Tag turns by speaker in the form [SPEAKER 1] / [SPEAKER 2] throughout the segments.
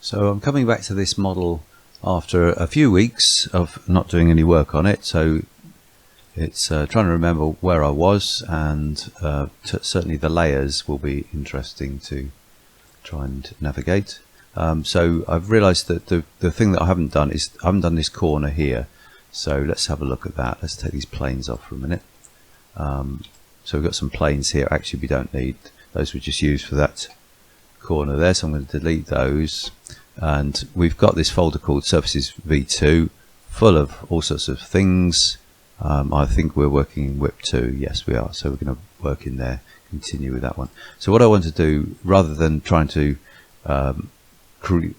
[SPEAKER 1] So I'm coming back to this model after a few weeks of not doing any work on it, so it's trying to remember where I was, and certainly the layers will be interesting to try and navigate. So I've realized that the thing that I haven't done is I haven't done this corner here, so let's have a look at that. Let's take these planes off for a minute. So we've got some planes here. Actually, we don't need those, we just use for that corner there, so I'm going to delete those. And we've got this folder called Surfaces V2 full of all sorts of things. I think we're working in WIP 2. Yes, we are. So we're going to work in there, continue with that one. So what I want to do, rather than trying to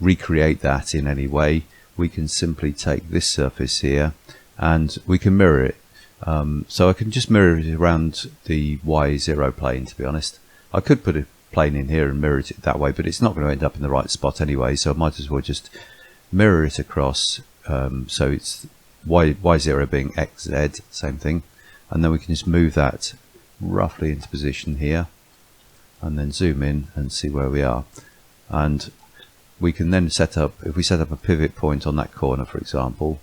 [SPEAKER 1] recreate that in any way, we can simply take this surface here and we can mirror it. So I can just mirror it around the Y0 plane, to be honest. I could put a plane in here and mirror it that way, but it's not going to end up in the right spot anyway, so I might as well just mirror it across. So it's Y0 being XZ, same thing, and then we can just move that roughly into position here and then zoom in and see where we are. And we can then set up, if we set up a pivot point on that corner, for example,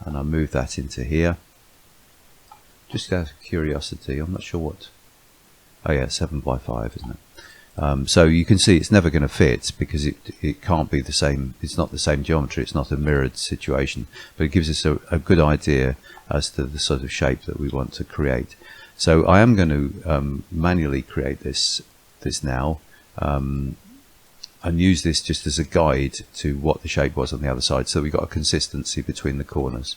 [SPEAKER 1] and I move that into here, just out of curiosity, I'm not sure what, oh yeah, 7 by 5, isn't it? So you can see it's never going to fit because it can't be the same, it's not the same geometry, it's not a mirrored situation, but it gives us a good idea as to the sort of shape that we want to create. So I am going to manually create this now, and use this just as a guide to what the shape was on the other side, so we've got a consistency between the corners.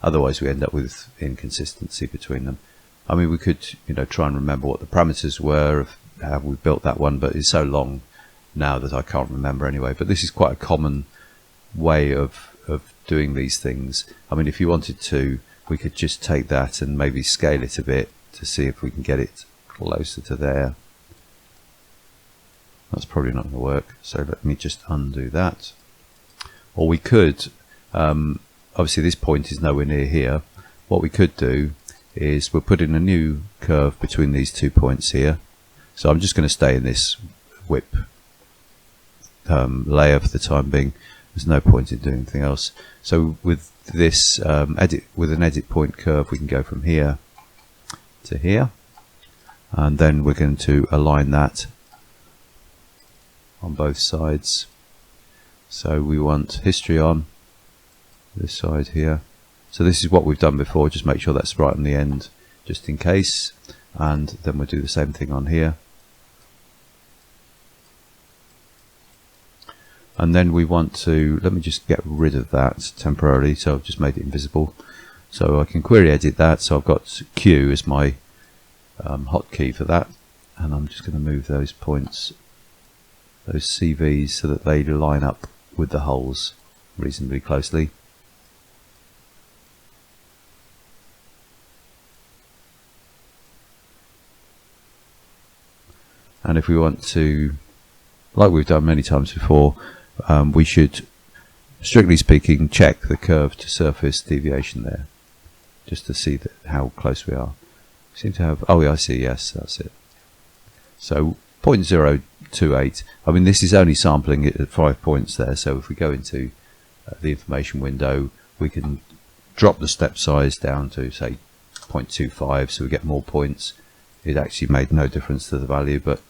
[SPEAKER 1] Otherwise we end up with inconsistency between them. I mean, we could, try and remember what the parameters were of how we built that one, but it's so long now that I can't remember anyway. But this is quite a common way of doing these things. I mean, if you wanted to, we could just take that and maybe scale it a bit to see if we can get it closer to there. That's probably not going to work, so let me just undo that. Or we could, obviously this point is nowhere near here. What we could do is we'll put in a new curve between these 2 points here. So I'm just going to stay in this WIP layer for the time being. There's no point in doing anything else. So with this with an edit point curve, we can go from here to here, and then we're going to align that on both sides. So we want history on this side here. So this is what we've done before, just make sure that's right on the end just in case, and then we'll do the same thing on here. And then we want to, let me just get rid of that temporarily, so I've just made it invisible. So I can query edit that, so I've got Q as my hotkey for that, and I'm just going to move those points, those CVs, so that they line up with the holes reasonably closely. And if we want to, like we've done many times before, we should, strictly speaking, check the curve to surface deviation there, just to see how close we are. We seem to have, oh yeah, I see, yes, that's it. So 0.028, I mean this is only sampling it at 5 points there, so if we go into the information window, we can drop the step size down to say 0.25, so we get more points. It actually made no difference to the value, but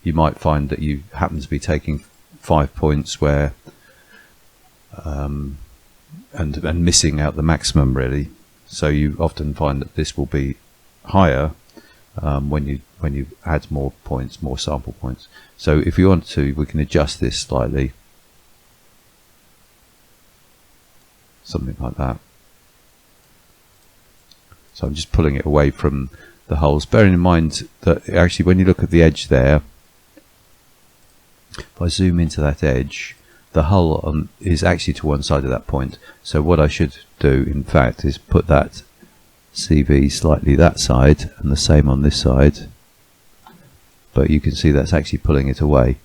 [SPEAKER 1] you might find that you happen to be taking 5 points where and missing out the maximum really. So you often find that this will be higher when you add more points, more sample points. So if we want to, we can adjust this slightly, something like that. So I'm just pulling it away from the holes, bearing in mind that actually when you look at the edge there, if I zoom into that edge, the hull is actually to one side of that point. So what I should do in fact is put that CV slightly that side and the same on this side, but you can see that's actually pulling it away.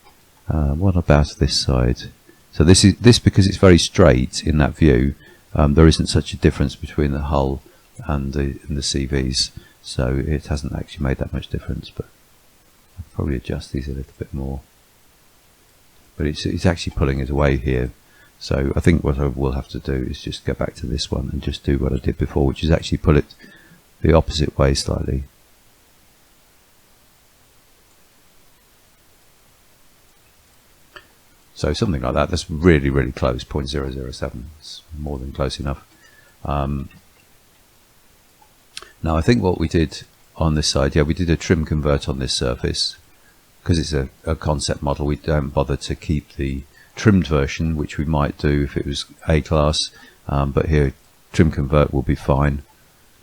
[SPEAKER 1] What about this side? So this because it's very straight in that view, there isn't such a difference between the hull and the CVs, so it hasn't actually made that much difference, but I'll probably adjust these a little bit more. but it's actually pulling it away here. So I think what I will have to do is just go back to this one and just do what I did before, which is actually pull it the opposite way slightly. So something like that. That's really, really close. 0.007. It's more than close enough. Now I think what we did on this side, yeah, we did a trim convert on this surface. Because it's a concept model, we don't bother to keep the trimmed version, which we might do if it was A class, but here trim convert will be fine.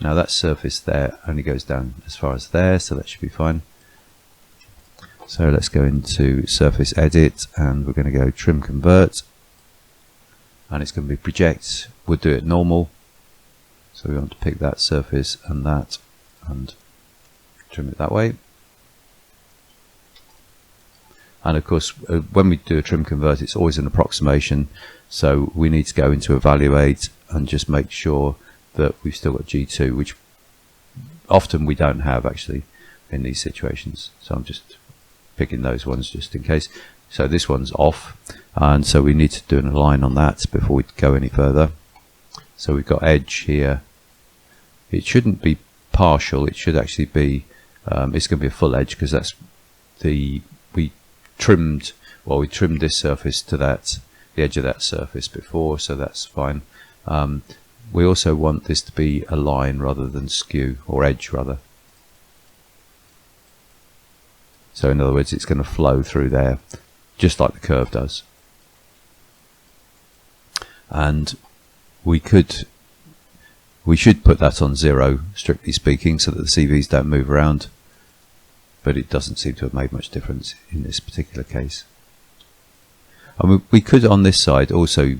[SPEAKER 1] Now that surface there only goes down as far as there, so that should be fine. So let's go into surface edit, and we're going to go trim convert, and it's going to be project. We'll do it normal, so we want to pick that surface and that and trim it that way. And of course, when we do a trim convert, it's always an approximation, so we need to go into evaluate and just make sure that we've still got G2, which often we don't have actually in these situations. So I'm just picking those ones just in case. So this one's off, and so we need to do an align on that before we go any further. So we've got edge here. It shouldn't be partial, it should actually be, it's going to be a full edge, because that's we trimmed this surface to the edge of that surface before, so that's fine. We also want this to be a line rather than skew, or edge rather. So in other words, it's going to flow through there just like the curve does. And we should put that on 0, strictly speaking, so that the CVs don't move around. But it doesn't seem to have made much difference in this particular case. And we could on this side also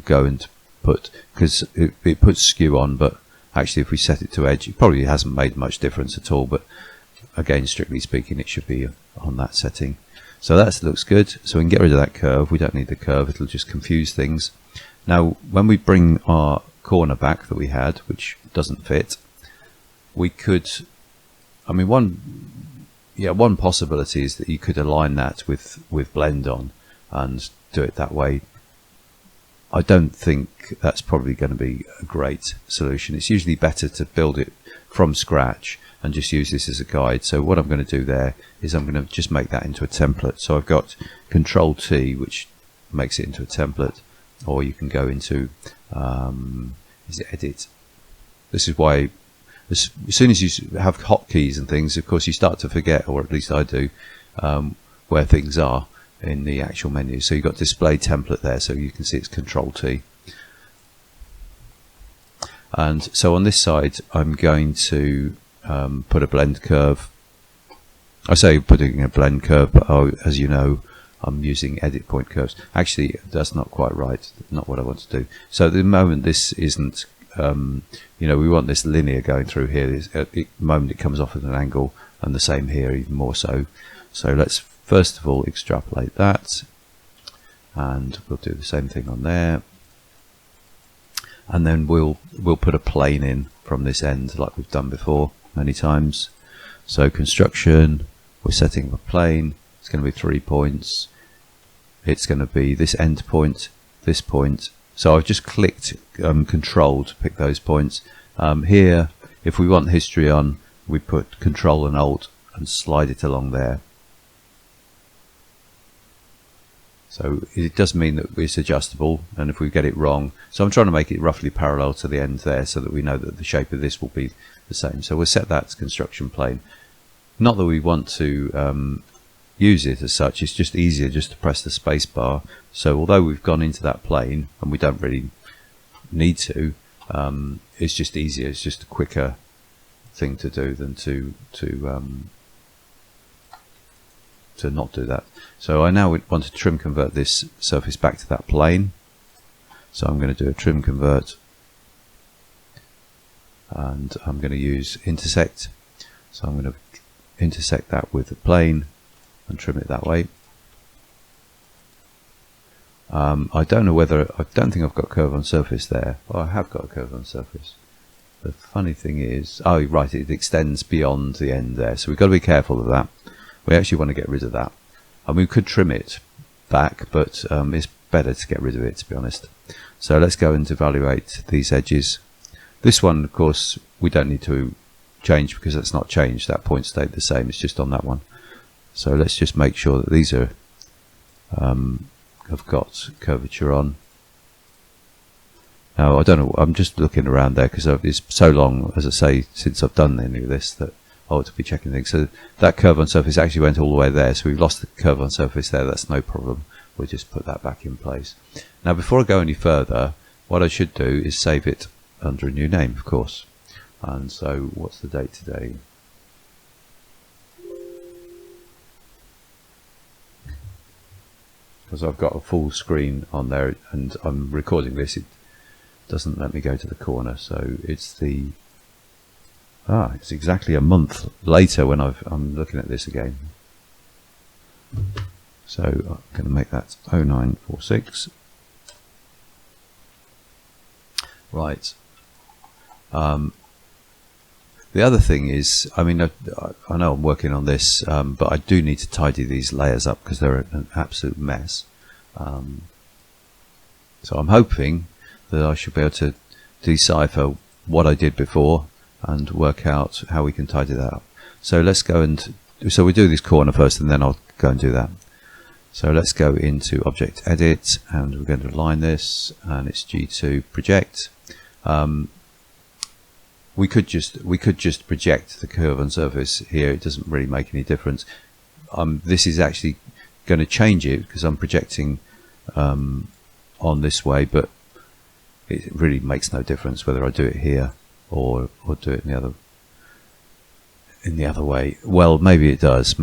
[SPEAKER 1] go and put, because it puts skew on, but actually if we set it to edge, it probably hasn't made much difference at all, but again, strictly speaking, it should be on that setting. So that looks good, so we can get rid of that curve. We don't need the curve, it'll just confuse things. Now when we bring our corner back that we had, which doesn't fit, we could, I mean, one possibility is that you could align that with blend on and do it that way. I don't think that's probably going to be a great solution. It's usually better to build it from scratch and just use this as a guide. So what I'm going to do there is I'm going to just make that into a template. So I've got Control T, which makes it into a template, or you can go into edit. This is why as soon as you have hotkeys and things, of course you start to forget, or at least I do, where things are in the actual menu. So you've got display template there, so you can see it's Control T. And so on this side I'm going to put a blend curve. I say putting a blend curve, but as you know, I'm using edit point curves. Actually, that's not quite right, not what I want to do. So at the moment this isn't, you know, we want this linear going through here. At the moment it comes off at an angle, and the same here, even more so. So let's first of all extrapolate that, and we'll do the same thing on there, and then we'll put a plane in from this end like we've done before many times. So construction, we're setting up a plane. It's going to be 3 points. It's going to be this end point, this point. So I've just clicked Control to pick those points. Here, if we want history on, we put Control and Alt and slide it along there. So it does mean that it's adjustable, and if we get it wrong, so I'm trying to make it roughly parallel to the end there so that we know that the shape of this will be the same. So we'll set that to construction plane. Not that we want to use it as such, it's just easier just to press the space bar. So although we've gone into that plane and we don't really need to, it's just easier, it's just a quicker thing to do than to not do that. So I now want to trim convert this surface back to that plane. So I'm going to do a trim convert, and I'm going to use intersect. So I'm going to intersect that with the plane and trim it that way. I don't know whether, I don't think I've got curve on surface there. Oh, I have got a curve on surface. The funny thing is, oh right, it extends beyond the end there, so we've got to be careful of that. We actually want to get rid of that, and we could trim it back, but it's better to get rid of it, to be honest. So let's go and evaluate these edges. This one, of course, we don't need to change because that's not changed. That point stayed the same. It's just on that one. So let's just make sure that these are have got curvature on. Now I don't know. I'm just looking around there because it's so long, as I say, since I've done any of this that I ought to be checking things. So that curve on surface actually went all the way there. So we've lost the curve on surface there. That's no problem. We'll just put that back in place. Now before I go any further, what I should do is save it under a new name, of course. And so what's the date today? Because I've got a full screen on there and I'm recording this, it doesn't let me go to the corner. So it's it's exactly a month later when I'm looking at this again. So I'm going to make that 0946. Right. The other thing is, I mean, I know I'm working on this, but I do need to tidy these layers up because they're an absolute mess. So I'm hoping that I should be able to decipher what I did before and work out how we can tidy that up. So let's go so we do this corner first and then I'll go and do that. So let's go into Object Edit and we're going to align this, and it's G2 Project. We could just project the curve on surface here. It doesn't really make any difference. This is actually going to change it because I'm projecting on this way, but it really makes no difference whether I do it here or do it in the other way. Well, maybe it does,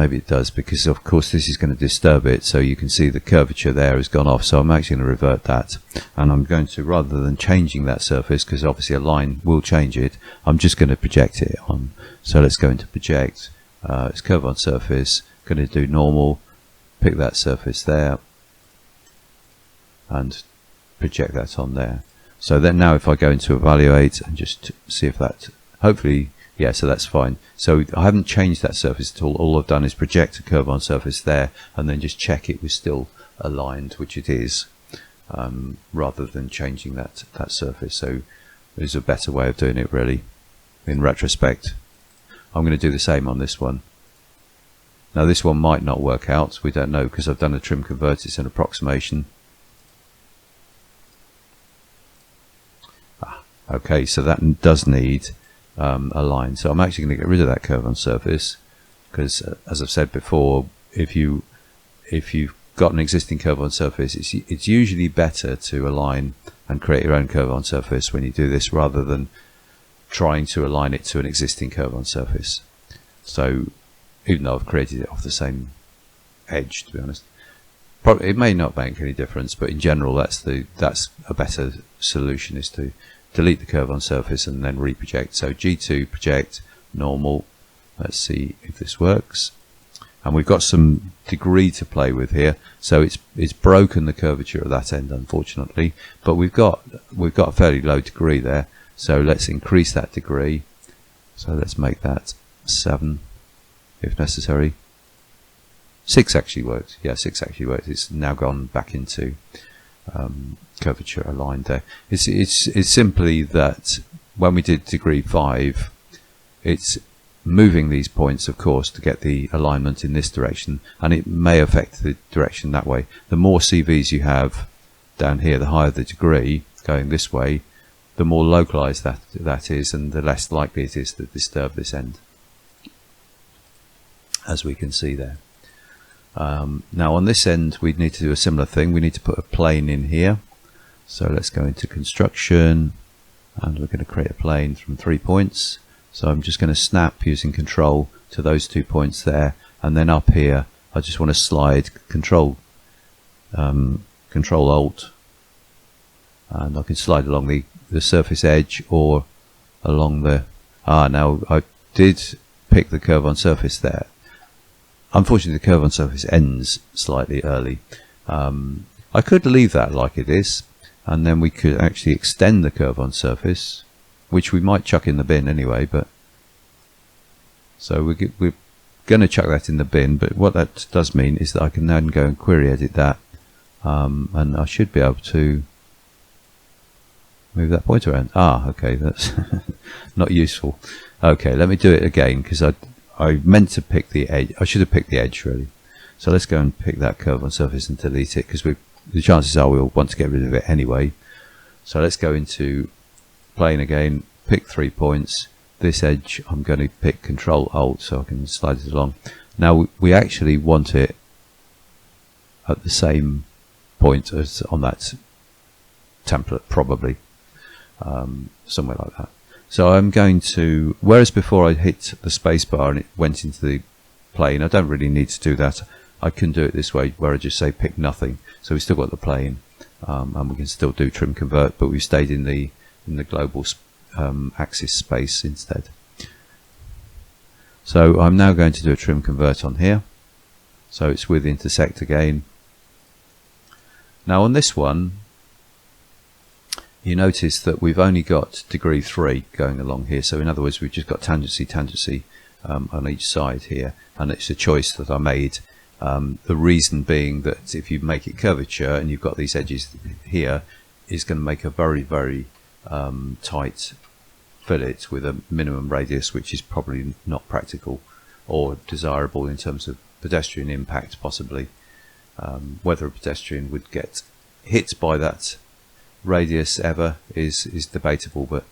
[SPEAKER 1] because of course this is going to disturb it, so you can see the curvature there has gone off. So I'm actually going to revert that, and I'm going to, rather than changing that surface, because obviously a line will change it, I'm just going to project it on. So let's go into project, it's curve on surface, going to do normal, pick that surface there and project that on there. So then now if I go into evaluate and just see if that, hopefully, yeah, so that's fine. So I haven't changed that surface at all. All I've done is project a curve on surface there and then just check it was still aligned, which it is, rather than changing that surface. So there's a better way of doing it, really, in retrospect. I'm going to do the same on this one. Now this one might not work out, we don't know, because I've done a trim convert, it's an approximation. Okay, so that does need a line. So I'm actually going to get rid of that curve on surface, because as I've said before, if you've got an existing curve on surface, it's usually better to align and create your own curve on surface when you do this, rather than trying to align it to an existing curve on surface. So even though I've created it off the same edge, to be honest, probably it may not make any difference, but in general that's a better solution, is to delete the curve on surface and then reproject. So G2 project normal. Let's see if this works. And we've got some degree to play with here. So it's broken the curvature of that end, unfortunately, but we've got a fairly low degree there. So let's increase that degree. So let's make that 7 if necessary. 6 actually works. Yeah, 6 actually works. It's now gone back into curvature aligned there. It's simply that when we did degree 5, it's moving these points, of course, to get the alignment in this direction, and it may affect the direction that way. The more CVs you have down here, the higher the degree going this way, the more localized that is, and the less likely it is to disturb this end, as we can see there. Now on this end we need to do a similar thing. We need to put a plane in here. So let's go into construction, and we're going to create a plane from 3 points. So I'm just going to snap using control to those 2 points there, and then up here I just want to slide control alt, and I can slide along the surface edge or along the now I did pick the curve on surface there. Unfortunately the curve on surface ends slightly early. I could leave that like it is, and then we could actually extend the curve on surface, which we might chuck in the bin anyway, but so we're going to chuck that in the bin. But what that does mean is that I can then go and query edit that and I should be able to move that pointer around. Okay, that's not useful. Okay, let me do it again, because I meant to pick the edge. I should have picked the edge really. So let's go and pick that curve on surface and delete it, because the chances are we'll want to get rid of it anyway. So let's go into plane again, pick 3 points. This edge I'm going to pick Control Alt so I can slide it along. Now we actually want it at the same point as on that template, probably somewhere like that. So I'm going to, whereas before I hit the space bar and it went into the plane, I don't really need to do that. I can do it this way, where I just say pick nothing, so we've still got the plane, and we can still do trim convert, but we've stayed in the global axis space instead. So I'm now going to do a trim convert on here, so it's with intersect again. Now on this one, you notice that we've only got degree 3 going along here, so in other words we've just got tangency on each side here, and it's a choice that I made. The reason being that if you make it curvature and you've got these edges here, is going to make a very, very tight fillet with a minimum radius, which is probably not practical or desirable in terms of pedestrian impact, possibly. Whether a pedestrian would get hit by that radius ever is debatable, but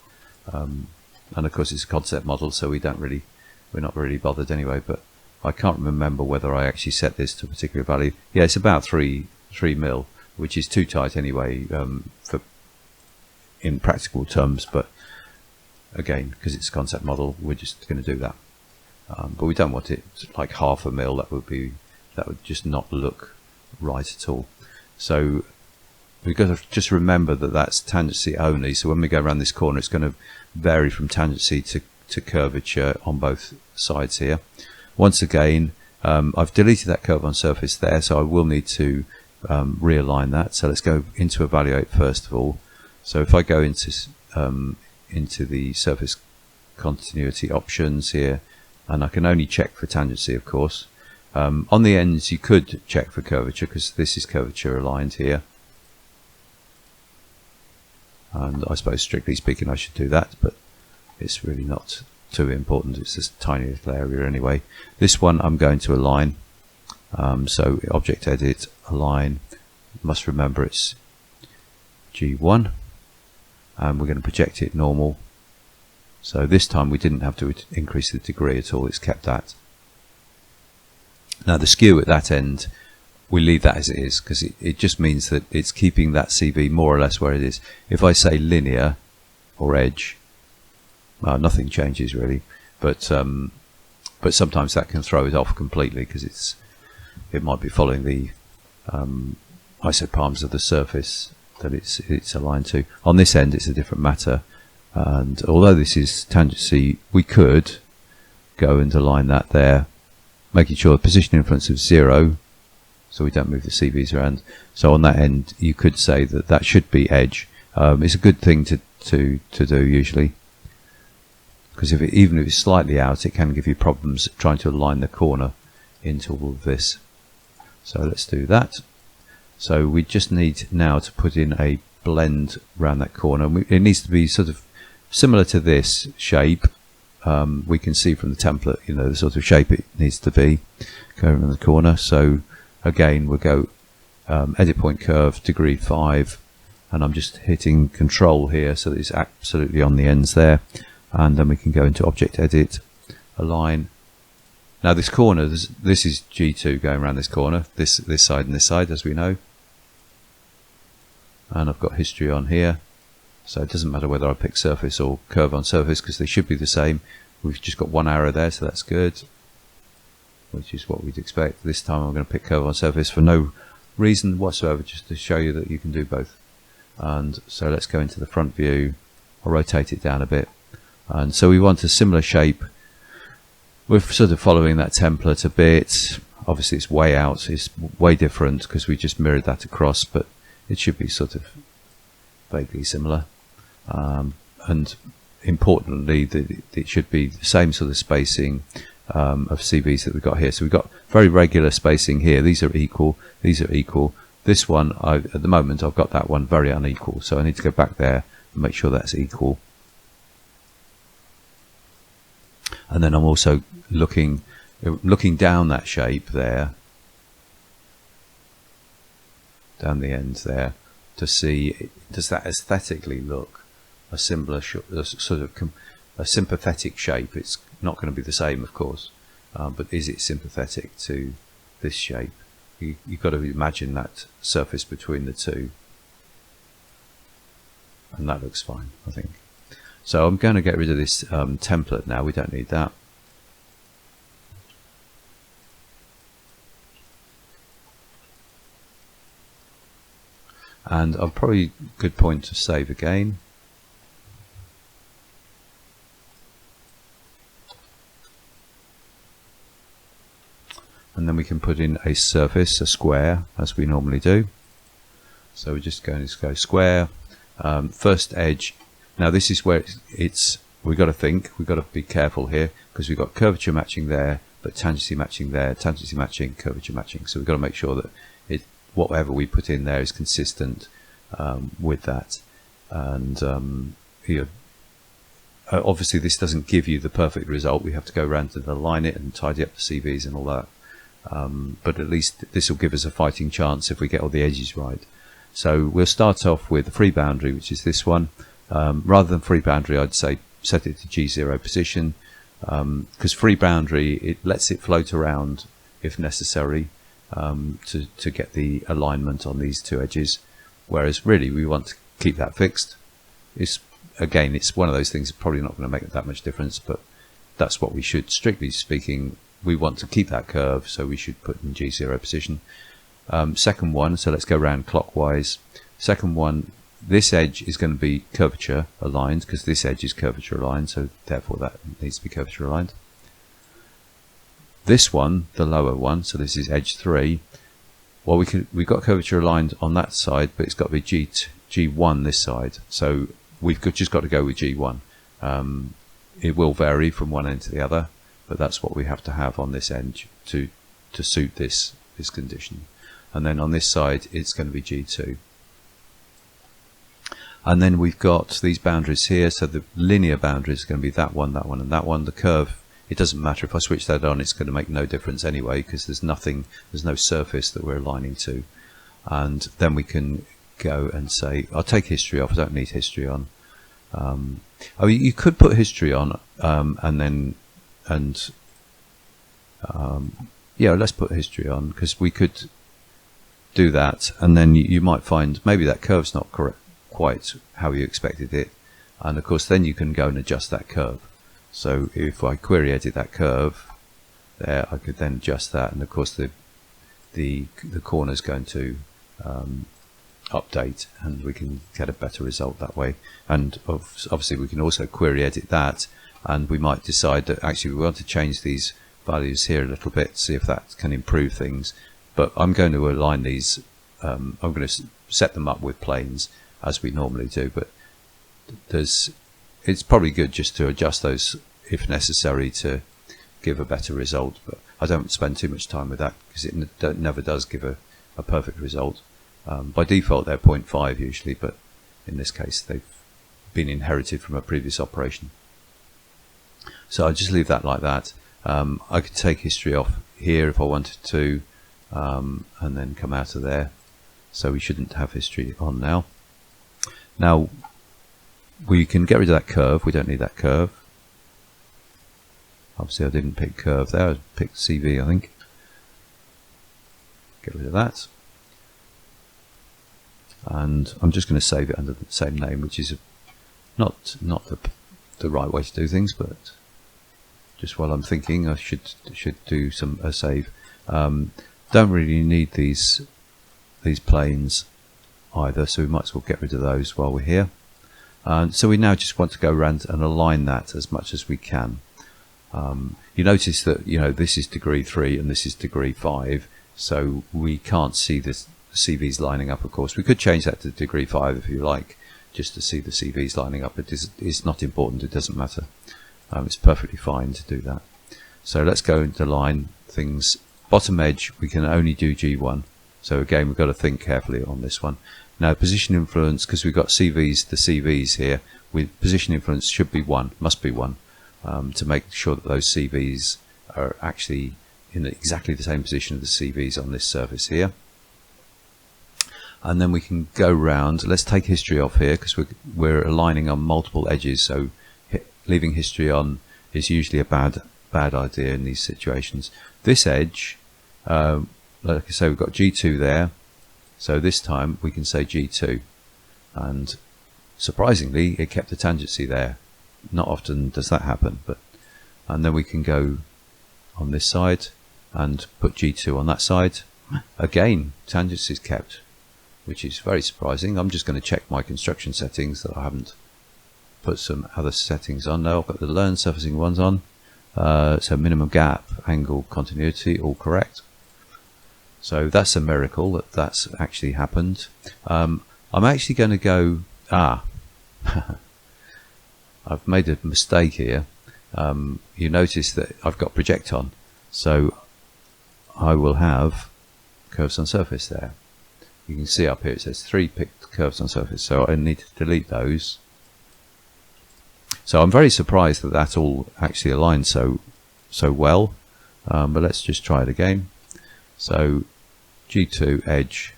[SPEAKER 1] and of course it's a concept model, so we're not really bothered anyway. But I can't remember whether I actually set this to a particular value. Yeah, it's about 3 mil, which is too tight anyway for in practical terms, but again, because it's a concept model, we're just going to do that. But we don't want it like 0.5 mil. That would just not look right at all. So we've got to just remember that that's tangency only. So when we go around this corner, it's going to vary from tangency to curvature on both sides here. Once again, I've deleted that curve on surface there, so I will need to realign that. So let's go into evaluate first of all. So if I go into the surface continuity options here, and I can only check for tangency, of course. On the ends you could check for curvature, because this is curvature aligned here, and I suppose strictly speaking I should do that, but it's really not too important. It's just a tiny little area anyway. This one I'm going to align, so object edit, align, must remember it's G1, and we're going to project it normal. So this time we didn't have to increase the degree at all, it's kept that. Now the skew at that end, we leave that as it is, because it just means that it's keeping that CV more or less where it is. If I say linear or edge, nothing changes really, but sometimes that can throw it off completely, because it might be following the isopalms of the surface that it's aligned to. On this end it's a different matter, and although this is tangency, we could go and align that there, making sure the position influence of 0, so we don't move the CVs around. So on that end you could say that should be edge. It's a good thing to do usually, because even if it's slightly out, it can give you problems trying to align the corner into all of this. So let's do that. So we just need now to put in a blend around that corner. It needs to be sort of similar to this shape. We can see from the template, the sort of shape it needs to be going around the corner. So again, we'll go edit point curve, degree 5, and I'm just hitting control here so that it's absolutely on the ends there. And then we can go into object edit, align. Now this corner, this is G2 going around this corner, this side and this side, as we know. And I've got history on here, so it doesn't matter whether I pick surface or curve on surface, because they should be the same. We've just got one arrow there, so that's good, which is what we'd expect. This time I'm going to pick curve on surface for no reason whatsoever, just to show you that you can do both. And so let's go into the front view. I'll rotate it down a bit. And so we want a similar shape. We're sort of following that template a bit. Obviously it's way out, it's way different because we just mirrored that across, but it should be sort of vaguely similar. And importantly, it should be the same sort of spacing of CVs that we've got here. So we've got very regular spacing here. These are equal, these are equal. This one, at the moment, I've got that one very unequal, so I need to go back there and make sure that's equal. And then I'm also looking down that shape there, down the ends there, to see, does that aesthetically look a similar sort of a sympathetic shape. It's not going to be the same, of course, but is it sympathetic to this shape? You've got to imagine that surface between the two, and that looks fine, I think. So I'm going to get rid of this template now. We don't need that. And I'm probably a good point to save again. And then we can put in a surface, a square, as we normally do. So we're just going to go square, first edge. Now this is where we've got to think, we've got to be careful here, because we've got curvature matching there, but tangency matching there, tangency matching, curvature matching. So we've got to make sure that whatever we put in there is consistent with that. And here, obviously this doesn't give you the perfect result. We have to go around and align it and tidy up the CVs and all that. But at least this will give us a fighting chance if we get all the edges right. So we'll start off with the free boundary, which is this one. Rather than free boundary, I'd say set it to G0 position, because free boundary, it lets it float around if necessary, to get the alignment on these two edges, whereas really we want to keep that fixed. Again, it's one of those things that's probably not going to make that much difference, but that's what we should, strictly speaking, we want to keep that curve, so we should put in G0 position. Second one, so let's go around clockwise. Second one, this edge is going to be curvature aligned, because this edge is curvature aligned, so therefore that needs to be curvature aligned. This one, the lower one, so this is edge 3. Well, we've got curvature aligned on that side, but it's got to be G1 this side. So we've just got to go with G1. It will vary from one end to the other, but that's what we have to have on this edge to suit this condition. And then on this side, it's going to be G2. And then we've got these boundaries here. So the linear boundaries are going to be that one, and that one. The curve, it doesn't matter if I switch that on, it's going to make no difference anyway, because there's no surface that we're aligning to. And then we can go and say, I'll take history off. I don't need history on. Oh, you could put history on, yeah, let's put history on, because we could do that, and then you might find maybe that curve's not correct, quite how you expected it, and of course then you can go and adjust that curve. So if I query edit that curve there, I could then adjust that, and of course the corner is going to update, and we can get a better result that way. And obviously we can also query edit that, and we might decide that actually we want to change these values here a little bit, see if that can improve things. But I'm going to align these, I'm going to set them up with planes as we normally do, but it's probably good just to adjust those if necessary to give a better result, but I don't spend too much time with that, because it never does give a perfect result. By default they're 0.5 usually, but in this case they've been inherited from a previous operation. So I'll just leave that like that. I could take history off here if I wanted to, and then come out of there, so we shouldn't have history on now. Now we can get rid of that curve. We don't need that curve. Obviously I didn't pick curve there, I picked CV, I think. Get rid of that, and I'm just going to save it under the same name, which is not the right way to do things, but just while I'm thinking, I should do a save. Don't really need these planes either, so we might as well get rid of those while we're here. So we now just want to go around and align that as much as we can. You notice that this is degree 3 and this is degree 5, so we can't see the CVs lining up. Of course, we could change that to degree 5 if you like, just to see the CVs lining up. It's not important. It doesn't matter. It's perfectly fine to do that. So let's go into line things. Bottom edge we can only do G1, So again, we've got to think carefully on this one. Now position influence, because we've got CVs to CVs here, with position influence should be 1, must be 1, to make sure that those CVs are actually in exactly the same position as the CVs on this surface here. And then we can go round. Let's take history off here, because we're aligning on multiple edges, so leaving history on is usually a bad idea in these situations. This edge, like I say, we've got G2 there, so this time we can say G2, and surprisingly it kept the tangency there. Not often does that happen, and then we can go on this side and put G2 on that side. Again, tangency is kept, which is very surprising. I'm just going to check my construction settings that I haven't put some other settings on. Now I've got the learn surfacing ones on, so minimum gap, angle, continuity, all correct. So that's a miracle that that's actually happened. I'm actually going to go, I've made a mistake here. You notice that I've got project on, so I will have curves on surface there. You can see up here it says 3 picked curves on surface, so I need to delete those. So I'm very surprised that that all actually aligned so well, but let's just try it again. So G2 edge.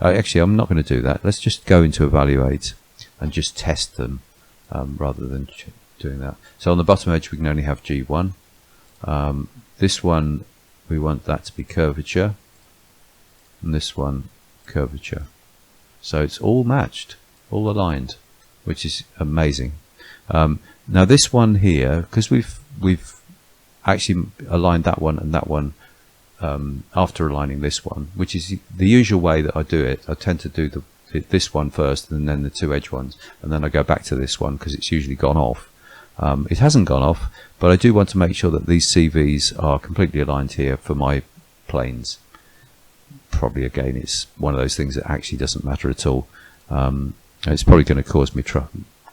[SPEAKER 1] Actually, I'm not going to do that. Let's just go into evaluate and just test them rather than doing that. So on the bottom edge we can only have G1. This one we want that to be curvature, and this one curvature. So it's all matched, all aligned, which is amazing. Now this one here, because we've actually aligned that one and that one after aligning this one, which is the usual way that I do it. I tend to do this one first and then the 2 edge ones, and then I go back to this one because it's usually gone off. It hasn't gone off, but I do want to make sure that these CVs are completely aligned here for my planes. Probably again it's one of those things that actually doesn't matter at all. It's probably going to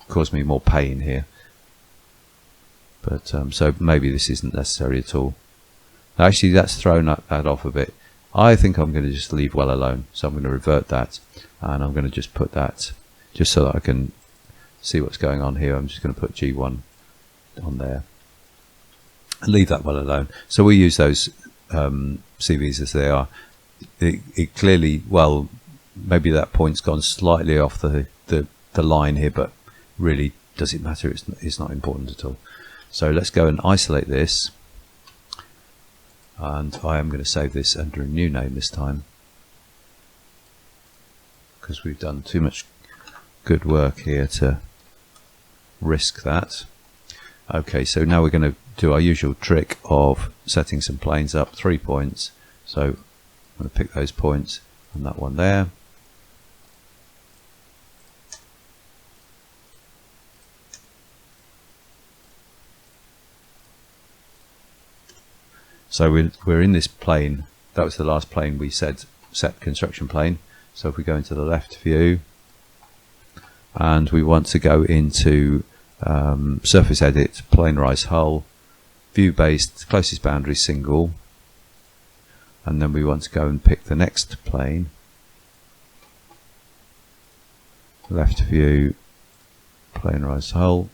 [SPEAKER 1] cause me more pain here, but so maybe this isn't necessary at all. Actually, that's thrown that off a bit. I think I'm going to just leave well alone, so I'm going to revert that, and I'm going to just put that just so that I can see what's going on here. I'm just going to put G1 on there and leave that well alone. So we use those CVs as they are. It clearly, well, maybe that point's gone slightly off the line here, but really, does it matter? It's not important at all. So let's go and isolate this, and I am going to save this under a new name this time, because we've done too much good work here to risk that. Okay, so now we're going to do our usual trick of setting some planes up, 3 points. So I'm going to pick those points and that one there. So we're in this plane. That was the last plane we said set construction plane. So if we go into the left view and we want to go into surface edit, planarized hull, view based, closest boundary single, and then we want to go and pick the next plane, left view, planarized hull,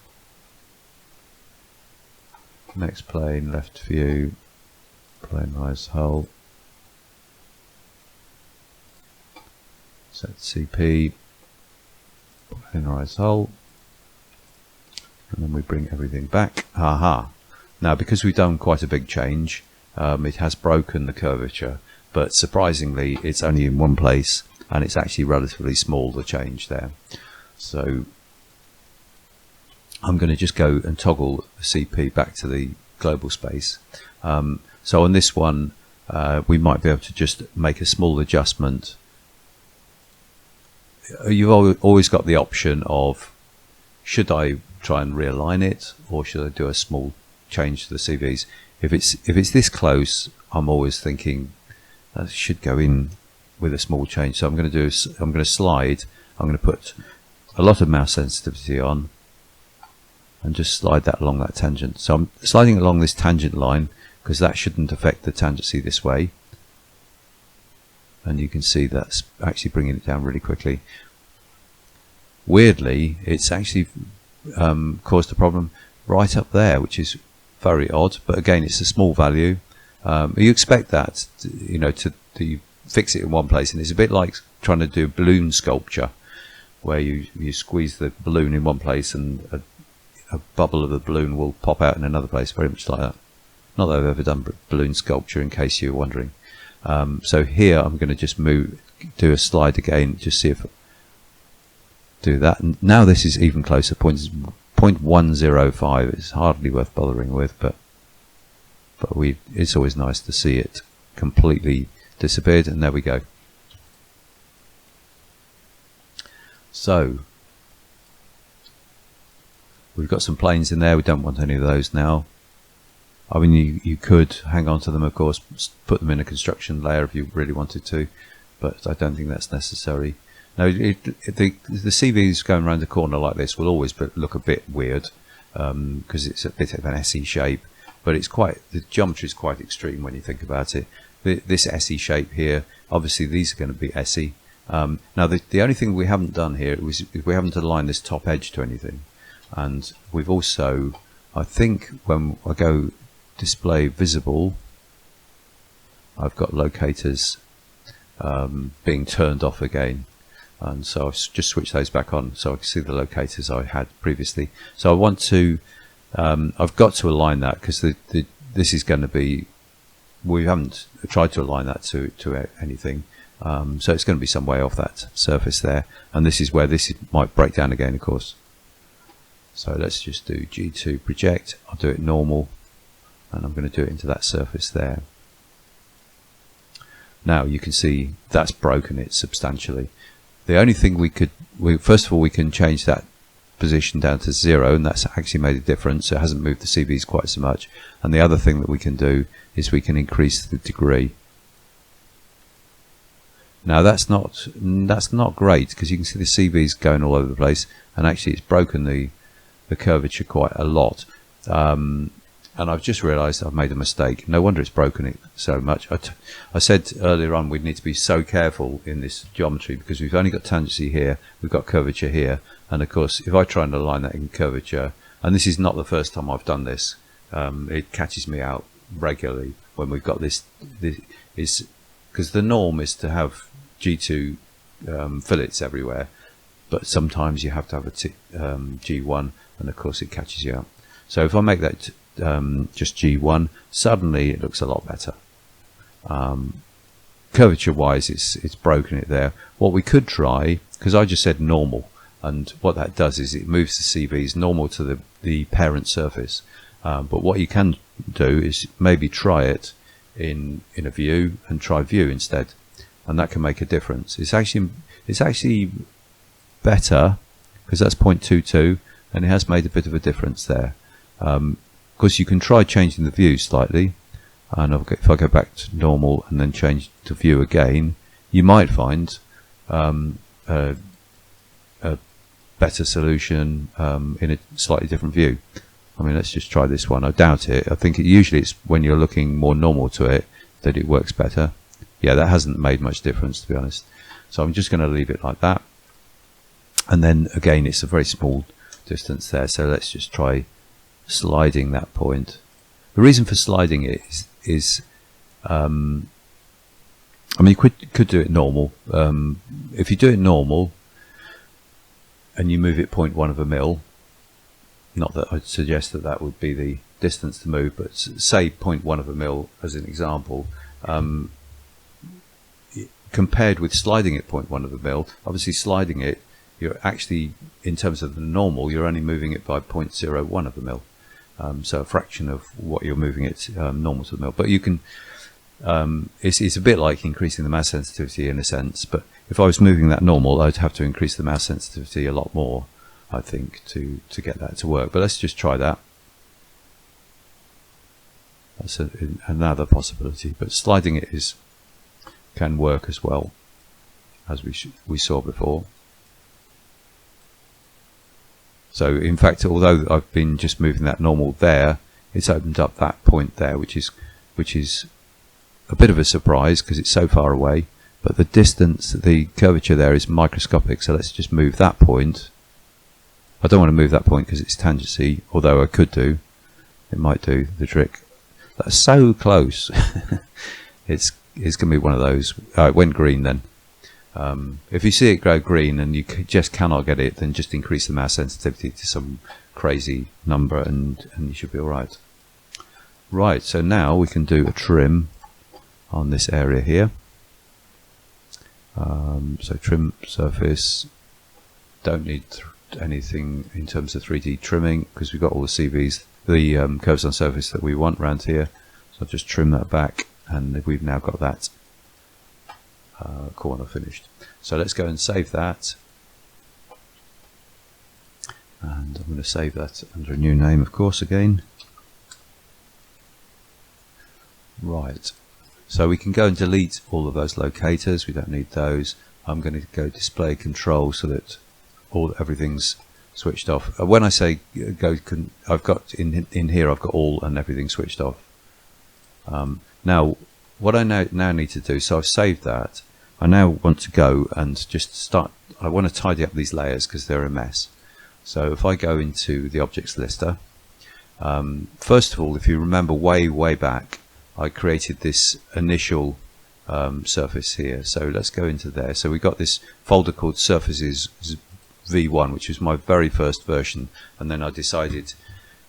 [SPEAKER 1] next plane, left view, planarized hull, set CP, planarized hull, and then we bring everything back. Aha! Now because we've done quite a big change, it has broken the curvature, but surprisingly it's only in one place and it's actually relatively small, the change there. So I'm going to just go and toggle the CP back to the global space. So on this one we might be able to just make a small adjustment. You've always got the option of, should I try and realign it, or should I do a small change to the CVs? If it's this close, I'm always thinking that should go in with a small change. So I'm going to slide. I'm going to put a lot of mouse sensitivity on and just slide that along that tangent. So I'm sliding along this tangent line because that shouldn't affect the tangency this way. and you can see that's actually bringing it down really quickly. Weirdly, it's actually caused a problem right up there, which is very odd, but again, it's a small value. You expect that, you know, to fix it in one place, and it's a bit like trying to do balloon sculpture, where you squeeze the balloon in one place and a bubble of the balloon will pop out in another place, very much like that. Not that I've ever done balloon sculpture, in case you're wondering. So here I'm going to just do a slide again, just see if I do that. And now this is even closer, 0.105. It's hardly worth bothering with, but it's always nice to see it completely disappeared, and there we go. So we've got some planes in there. We don't want any of those now. I mean, you could hang on to them, of course, put them in a construction layer if you really wanted to, but I don't think that's necessary. Now, the CVs going around the corner like this will always look a bit weird, because it's a bit of an SE shape, but the geometry is quite extreme when you think about it. This SE shape here, obviously these are going to be SE. Now, the only thing we haven't done here is we haven't aligned this top edge to anything, and we've also, I think, when I go display visible, I've got locators being turned off again, and so I've just switched those back on so I can see the locators I had previously. So I want to, I've got to align that, because this is going to be, we haven't tried to align that to anything, so it's going to be some way off that surface there, and this is where this might break down again, of course. So let's just do G2 project. I'll do it normal, and I'm going to do it into that surface there. Now you can see that's broken it substantially. The only thing first of all, we can change that position down to 0, and that's actually made a difference. It hasn't moved the CVs quite so much. And the other thing that we can do is we can increase the degree. Now that's not great, because you can see the CVs going all over the place, and actually it's broken the curvature quite a lot. And I've just realized I've made a mistake. No wonder it's broken it so much. I said earlier on we'd need to be so careful in this geometry, because we've only got tangency here, we've got curvature here, and of course if I try and align that in curvature, and this is not the first time I've done this, it catches me out regularly when we've got this is because the norm is to have G2 fillets everywhere, but sometimes you have to have a G1, and of course it catches you out. So if I make that just G1, suddenly it looks a lot better. Curvature wise, it's broken it there. What we could try, because I just said normal, and what that does is it moves the CVs normal to the parent surface, but what you can do is maybe try it in a view, and try view instead, and that can make a difference. It's actually better, because that's 0.22, and it has made a bit of a difference there. Of course, you can try changing the view slightly, and if I go back to normal and then change to view again, you might find a better solution in a slightly different view. I mean, let's just try this one. I doubt it. I think usually it's when you're looking more normal to it that it works better. Yeah, that hasn't made much difference, to be honest. So I'm just going to leave it like that. And then again, it's a very small distance there, so let's just try sliding that point. The reason for sliding it is I mean, you could do it normal. If you do it normal and you move it 0.1 of a mil, not that I'd suggest that would be the distance to move, but say 0.1 of a mil as an example, compared with sliding it 0.1 of a mil, obviously sliding it, you're actually, in terms of the normal, you're only moving it by 0.01 of a mil. So a fraction of what you're moving it normal to the mil. But you can, it's a bit like increasing the mass sensitivity in a sense, but if I was moving that normal, I'd have to increase the mass sensitivity a lot more, I think, to get that to work. But let's just try that. That's another possibility, but sliding it can work as well, as we saw before. So in fact, although I've been just moving that normal there, it's opened up that point there, which is a bit of a surprise because it's so far away. but the distance, the curvature there is microscopic, so let's just move that point. I don't want to move that point because it's tangency, although I could do. It might do the trick. That's so close. it's going to be one of those. Oh, it went green then. If you see it go green and you just cannot get it, then just increase the mouse sensitivity to some crazy number and you should be alright. Right, so now we can do a trim on this area here. So trim surface, don't need anything in terms of 3D trimming because we've got all the CVs, the curves on surface that we want around here. So I'll just trim that back and we've now got that corner finished. So let's go and save that, and I'm going to save that under a new name, of course, again. Right, so we can go and delete all of those locators. We don't need those. I'm going to go display control so that everything's switched off. When I say go, I've got in here I've got all and everything switched off. Now what I now need to do, so I've saved that. I now want to go and just start. I want to tidy up these layers because they're a mess. So if I go into the objects lister, first of all, if you remember way back, I created this initial surface here. So let's go into there. So we got this folder called Surfaces V1, which was my very first version, and then I decided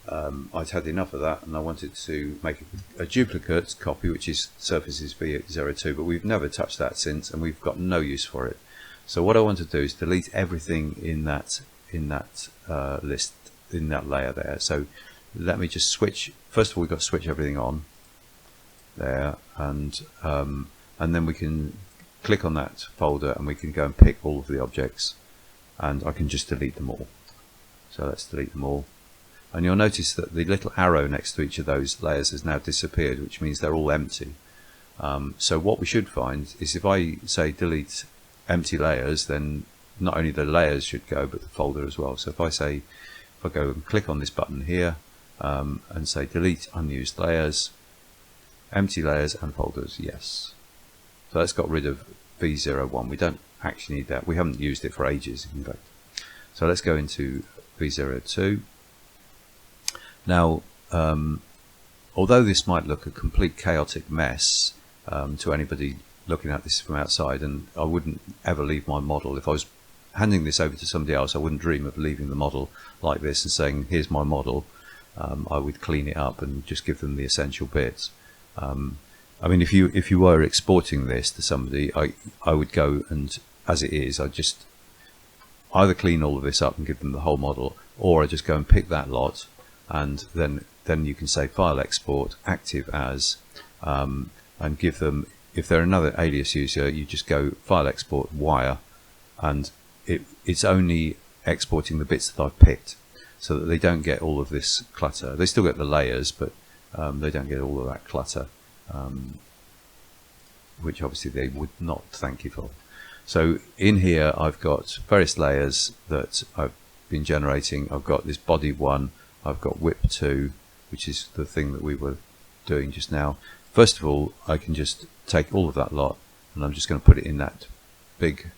[SPEAKER 1] I'd had enough of that and I wanted to make a duplicate copy, which is Surfaces V02, but we've never touched that since and we've got no use for it. So what I want to do is delete everything in that list, in that layer there. So let me just switch. First of all, we've got to switch everything on there, and then we can click on that folder and we can go and pick all of the objects, and I can just delete them all. So let's delete them all. And you'll notice that the little arrow next to each of those layers has now disappeared, which means they're all empty. So what we should find is if I say delete empty layers, then not only the layers should go, but the folder as well. So if I go and click on this button here and say delete unused layers, empty layers and folders, yes. So that's got rid of V01. We don't actually need that. We haven't used it for ages, in fact. So let's go into V02. Now, although this might look a complete chaotic mess to anybody looking at this from outside, and I wouldn't ever leave my model, if I was handing this over to somebody else, I wouldn't dream of leaving the model like this and saying, here's my model. I would clean it up and just give them the essential bits. I mean, if you were exporting this to somebody, I would go and, as it is, I just either clean all of this up and give them the whole model, or I just go and pick that lot, and then you can say file export active as, and give them, if they're another Alias user, you just go file export wire, and it's only exporting the bits that I've picked, so that they don't get all of this clutter. They still get the layers, but they don't get all of that clutter, which obviously they would not thank you for. So in here I've got various layers that I've been generating. I've got this body 1, I've got whip 2, which is the thing that we were doing just now. First of all, I can just take all of that lot and I'm just going to put it in that big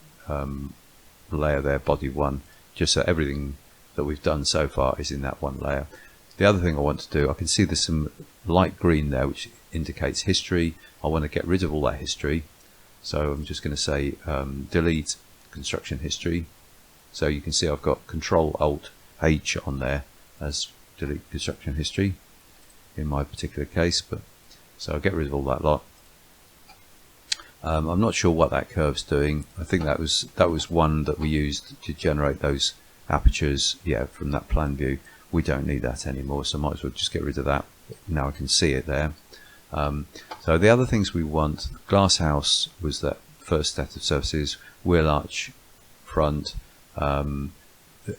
[SPEAKER 1] layer there, body 1, just so everything that we've done so far is in that one layer. The other thing I want to do, I can see there's some light green there which indicates history. I want to get rid of all that history, so I'm just going to say delete construction history. So you can see I've got Control-Alt-H on there as delete construction history in my particular case, but so I'll get rid of all that lot. I'm not sure what that curve's doing. I think that was one that we used to generate those apertures, yeah, from that plan view. We don't need that anymore, so I might as well just get rid of that. Now I can see it there. So the other things we want, glass house was that first set of surfaces, wheel arch, front,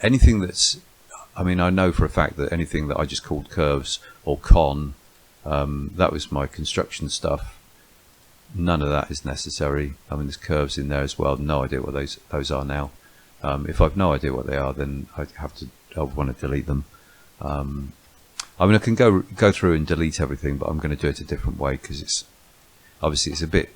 [SPEAKER 1] anything that's, I mean, I know for a fact that anything that I just called curves or con, that was my construction stuff. None of that is necessary. I mean, there's curves in there as well. No idea what those are now. If I've no idea what they are, then I would want to delete them. I mean, I can go through and delete everything, but I'm going to do it a different way because it's obviously it's a bit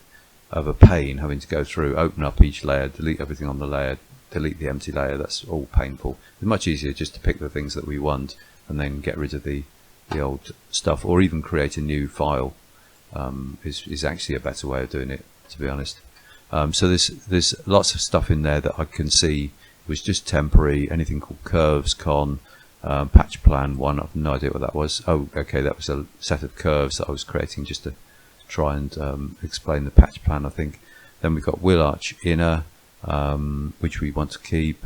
[SPEAKER 1] of a pain having to go through, open up each layer, delete everything on the layer, delete the empty layer. That's all painful. It's much easier just to pick the things that we want and then get rid of the old stuff, or even create a new file. Is actually a better way of doing it, to be honest. So there's lots of stuff in there that I can see was just temporary. Anything called curves, patch plan one. I've no idea what that was. Oh, okay, that was a set of curves that I was creating just to try and explain the patch plan, I think. Then we've got wheel arch inner, which we want to keep.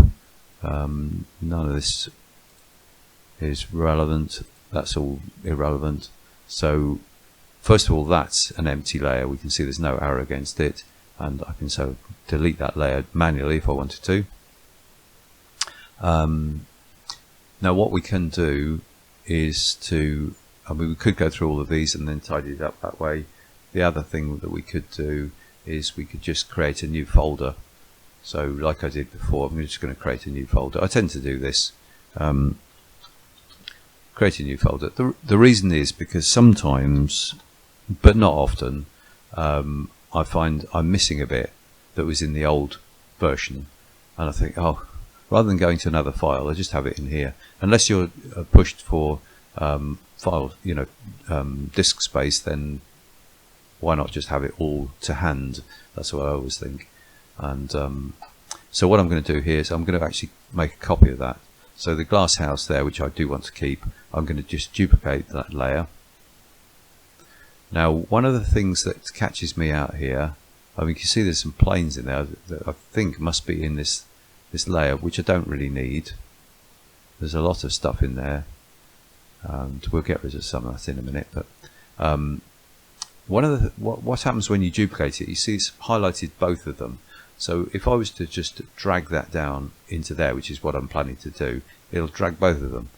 [SPEAKER 1] None of this is relevant. That's all irrelevant. So first of all, that's an empty layer. We can see there's no arrow against it, and I can so delete that layer manually if I wanted to. Now what we can do is to, I mean, we could go through all of these and then tidy it up that way. The other thing that we could do is we could just create a new folder. So like I did before, I'm just going to create a new folder. I tend to do this. Create a new folder. The reason is because sometimes, but not often, I find I'm missing a bit that was in the old version, and I think, oh, rather than going to another file, I just have it in here. Unless you're pushed for file, disk space, then why not just have it all to hand? That's what I always think. And so what I'm going to do here is I'm going to actually make a copy of that. So the glass house there, which I do want to keep, I'm going to just duplicate that layer. Now, one of the things that catches me out here, I mean, you can see there's some planes in there that I think must be in this layer, which I don't really need. There's a lot of stuff in there, and we'll get rid of some of that in a minute. But one of the what happens when you duplicate it, you see it's highlighted both of them. So if I was to just drag that down into there, which is what I'm planning to do, it'll drag both of them.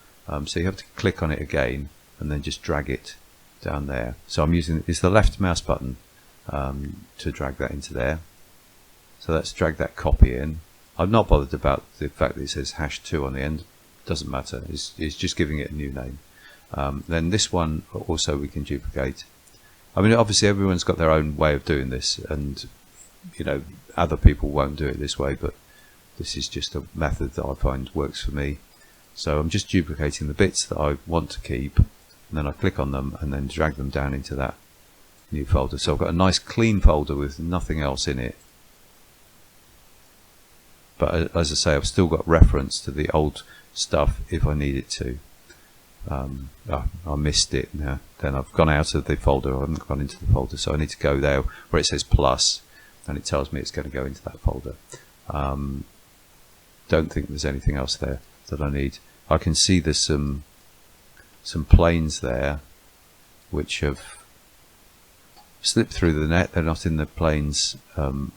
[SPEAKER 1] So you have to click on it again and then just drag it down there. So I'm using, it's the left mouse button to drag that into there. So let's drag that copy in. I'm not bothered about the fact that it says #2 on the end. Doesn't matter. It's just giving it a new name. Then this one also we can duplicate. I mean, obviously everyone's got their own way of doing this, and other people won't do it this way, but this is just a method that I find works for me. So I'm just duplicating the bits that I want to keep, and then I click on them and then drag them down into that new folder. So I've got a nice clean folder with nothing else in it. But as I say, I've still got reference to the old stuff if I need it to. I missed it now. Then I've gone out of the folder. I haven't gone into the folder, so I need to go there where it says plus, and it tells me it's going to go into that folder. Don't think there's anything else there that I need. I can see there's some planes there which have slipped through the net. They're not in the planes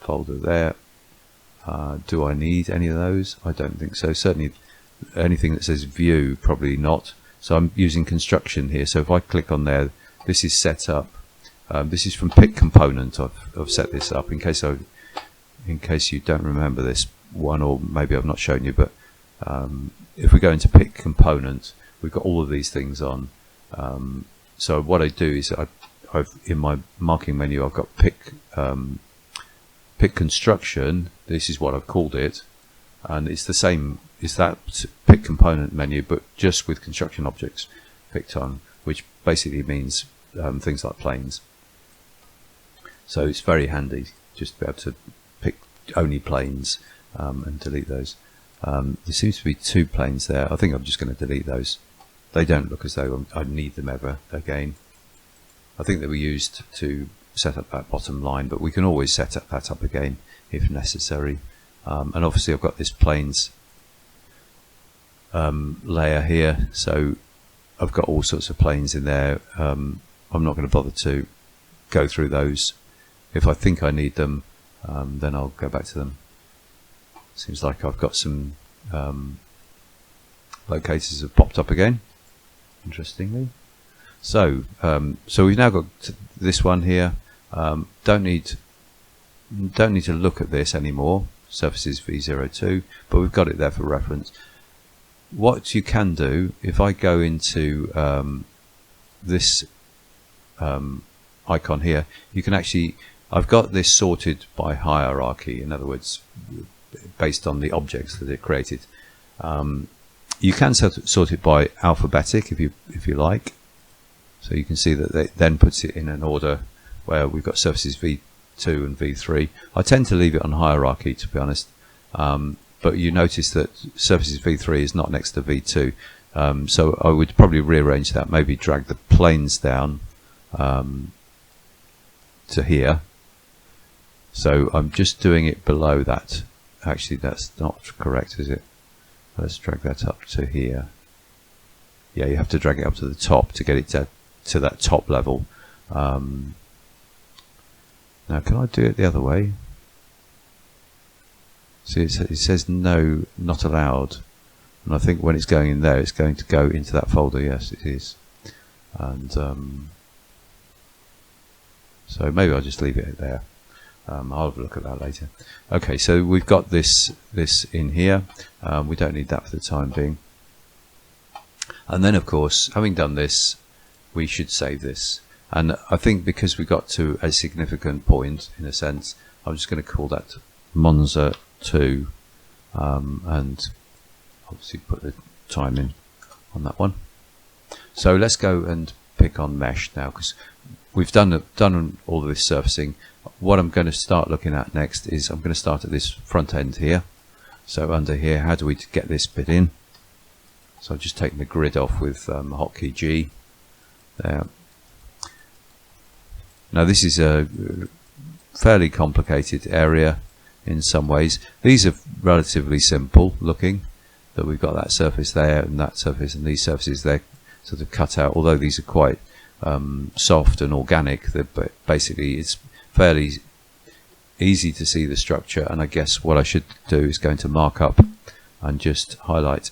[SPEAKER 1] folder there. Do I need any of those? I don't think so. Certainly anything that says view, probably not. So I'm using construction here. So if I click on there, this is set up. This is from pick component. I've set this up in case you don't remember this one, or maybe I've not shown you. But if we go into pick component, we've got all of these things on. So what I do is I've in my marking menu I've got pick construction. This is what I've called it, and it's the same. It's that pick component menu, but just with construction objects picked on, which basically means things like planes. So it's very handy just to be able to pick only planes and delete those. There seems to be 2 planes there. I think I'm just going to delete those. They don't look as though I need them ever again. I think they were used to set up that bottom line, but we can always set that up again if necessary. And obviously I've got this planes layer here, so I've got all sorts of planes in there. I'm not going to bother to go through those. If I think I need them, then I'll go back to them. Seems like I've got some locators have popped up again, interestingly. So we've now got this one here. Don't need to look at this anymore. Surfaces V02, but we've got it there for reference. What you can do, if I go into this icon here, you can actually I've got this sorted by hierarchy, in other words, based on the objects that it created. You can sort it by alphabetic if you like. So you can see that it then puts it in an order where we've got surfaces V2 and V3. I tend to leave it on hierarchy, to be honest, but you notice that surfaces V3 is not next to V2, so I would probably rearrange that, maybe drag the planes down to here. So I'm just doing it below that. Actually, that's not correct, is it? Let's drag that up to here. Yeah, you have to drag it up to the top to get it to that top level. Now, can I do it the other way? See, it says no, not allowed. And I think when it's going in there, it's going to go into that folder. Yes, it is. And so maybe I'll just leave it there. I'll have a look at that later. Okay, so we've got this in here. We don't need that for the time being. And then, of course, having done this, we should save this. And I think because we got to a significant point, in a sense, I'm just going to call that Monza 2, and obviously put the time in on that one. So let's go and pick on mesh now, because we've done all of this surfacing. What I'm going to start looking at next is I'm going to start at this front end here. So under here, how do we get this bit in? So I've just taken the grid off with hotkey G there. Now this is a fairly complicated area in some ways. These are relatively simple looking, that we've got that surface there and that surface and these surfaces there sort of cut out, although these are quite soft and organic. But basically it's fairly easy to see the structure, and I guess what I should do is go into markup and just highlight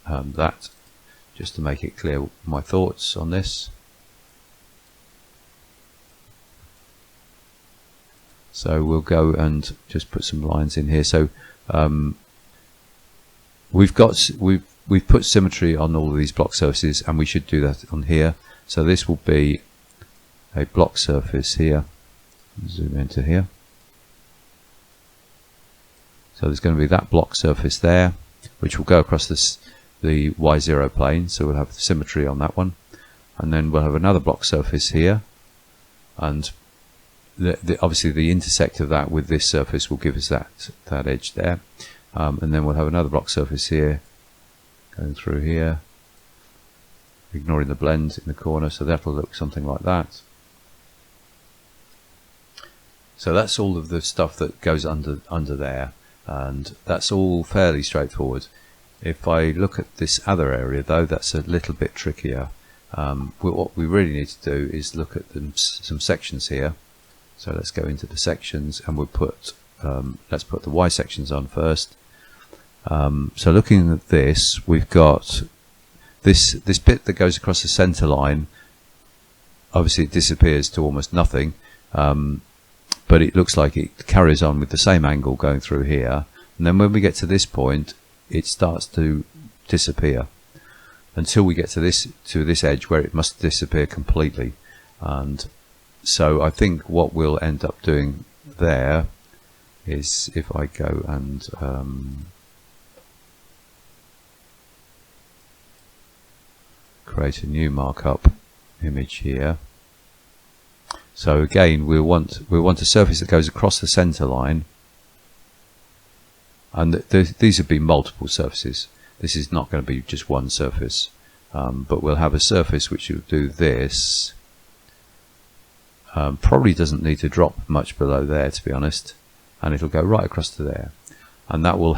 [SPEAKER 1] that, just to make it clear my thoughts on this. So we'll go and just put some lines in here. So we've put symmetry on all of these block surfaces, and we should do that on here. So this will be a block surface here. Zoom into here. So there's going to be that block surface there, which will go across the Y0 plane. So we'll have symmetry on that one, and then we'll have another block surface here, and obviously the intersect of that with this surface will give us that edge there, and then we'll have another block surface here going through here, ignoring the blend in the corner, so that'll look something like that. So that's all of the stuff that goes under there, and that's all fairly straightforward. If I look at this other area though, that's a little bit trickier. What we really need to do is look at some sections here. So let's go into the sections, and we'll put let's put the Y sections on first. So looking at this, we've got this bit that goes across the center line. Obviously it disappears to almost nothing, but it looks like it carries on with the same angle going through here, and then when we get to this point it starts to disappear until we get to this edge where it must disappear completely. And so I think what we'll end up doing there is, if I go and create a new markup image here. So again, we want a surface that goes across the center line, and these would be multiple surfaces. This is not going to be just one surface, but we'll have a surface which will do this. Probably doesn't need to drop much below there, to be honest, and it'll go right across to there, and that will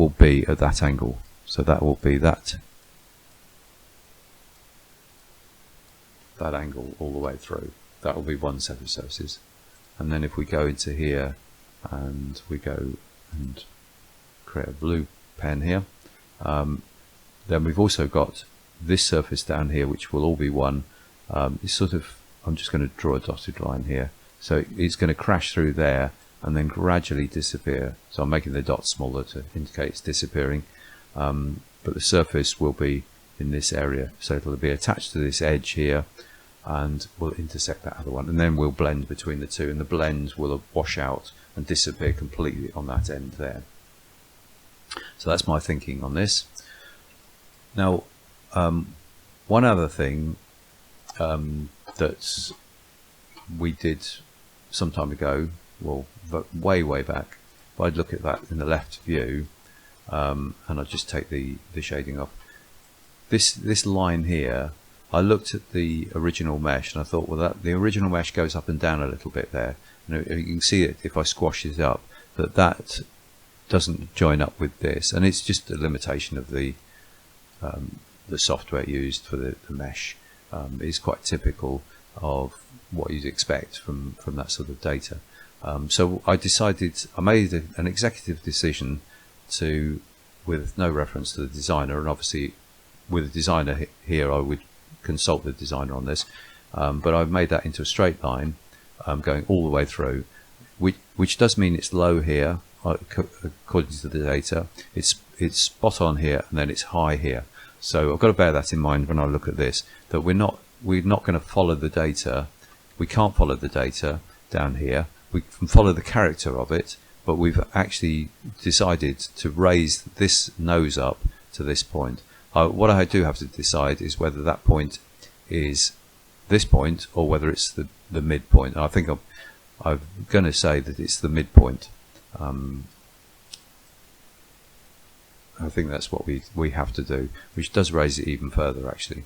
[SPEAKER 1] be at that angle. So that will be that angle all the way through. That will be one set of surfaces. And then if we go into here and we go and create a blue pen here, then we've also got this surface down here, which will all be one. It's sort of, I'm just going to draw a dotted line here. So it's going to crash through there and then gradually disappear. So I'm making the dot smaller to indicate it's disappearing. But the surface will be in this area. So it'll be attached to this edge here, and we'll intersect that other one, and then we'll blend between the two, and the blend will wash out and disappear completely on that end there. So that's my thinking on this. Now, one other thing that we did some time ago, well, way back, if I'd look at that in the left view, and I'll just take the shading off. This line here, I looked at the original mesh and I thought, well, the original mesh goes up and down a little bit there. You can see it if I squash it up, that doesn't join up with this, and it's just a limitation of the software used for the mesh. Is quite typical of what you'd expect from that sort of data. So I made an executive decision to, with no reference to the designer, and obviously with the designer here I would consult the designer on this, but I've made that into a straight line going all the way through, which does mean it's low here according to the data, it's spot on here, and then it's high here. So I've got to bear that in mind when I look at this, that we're not going to follow the data. We can't follow the data down here. We can follow the character of it, but we've actually decided to raise this nose up to this point. What I do have to decide is whether that point is this point or whether it's the midpoint. I think I'm going to say that it's the midpoint. I think that's what we have to do, which does raise it even further actually,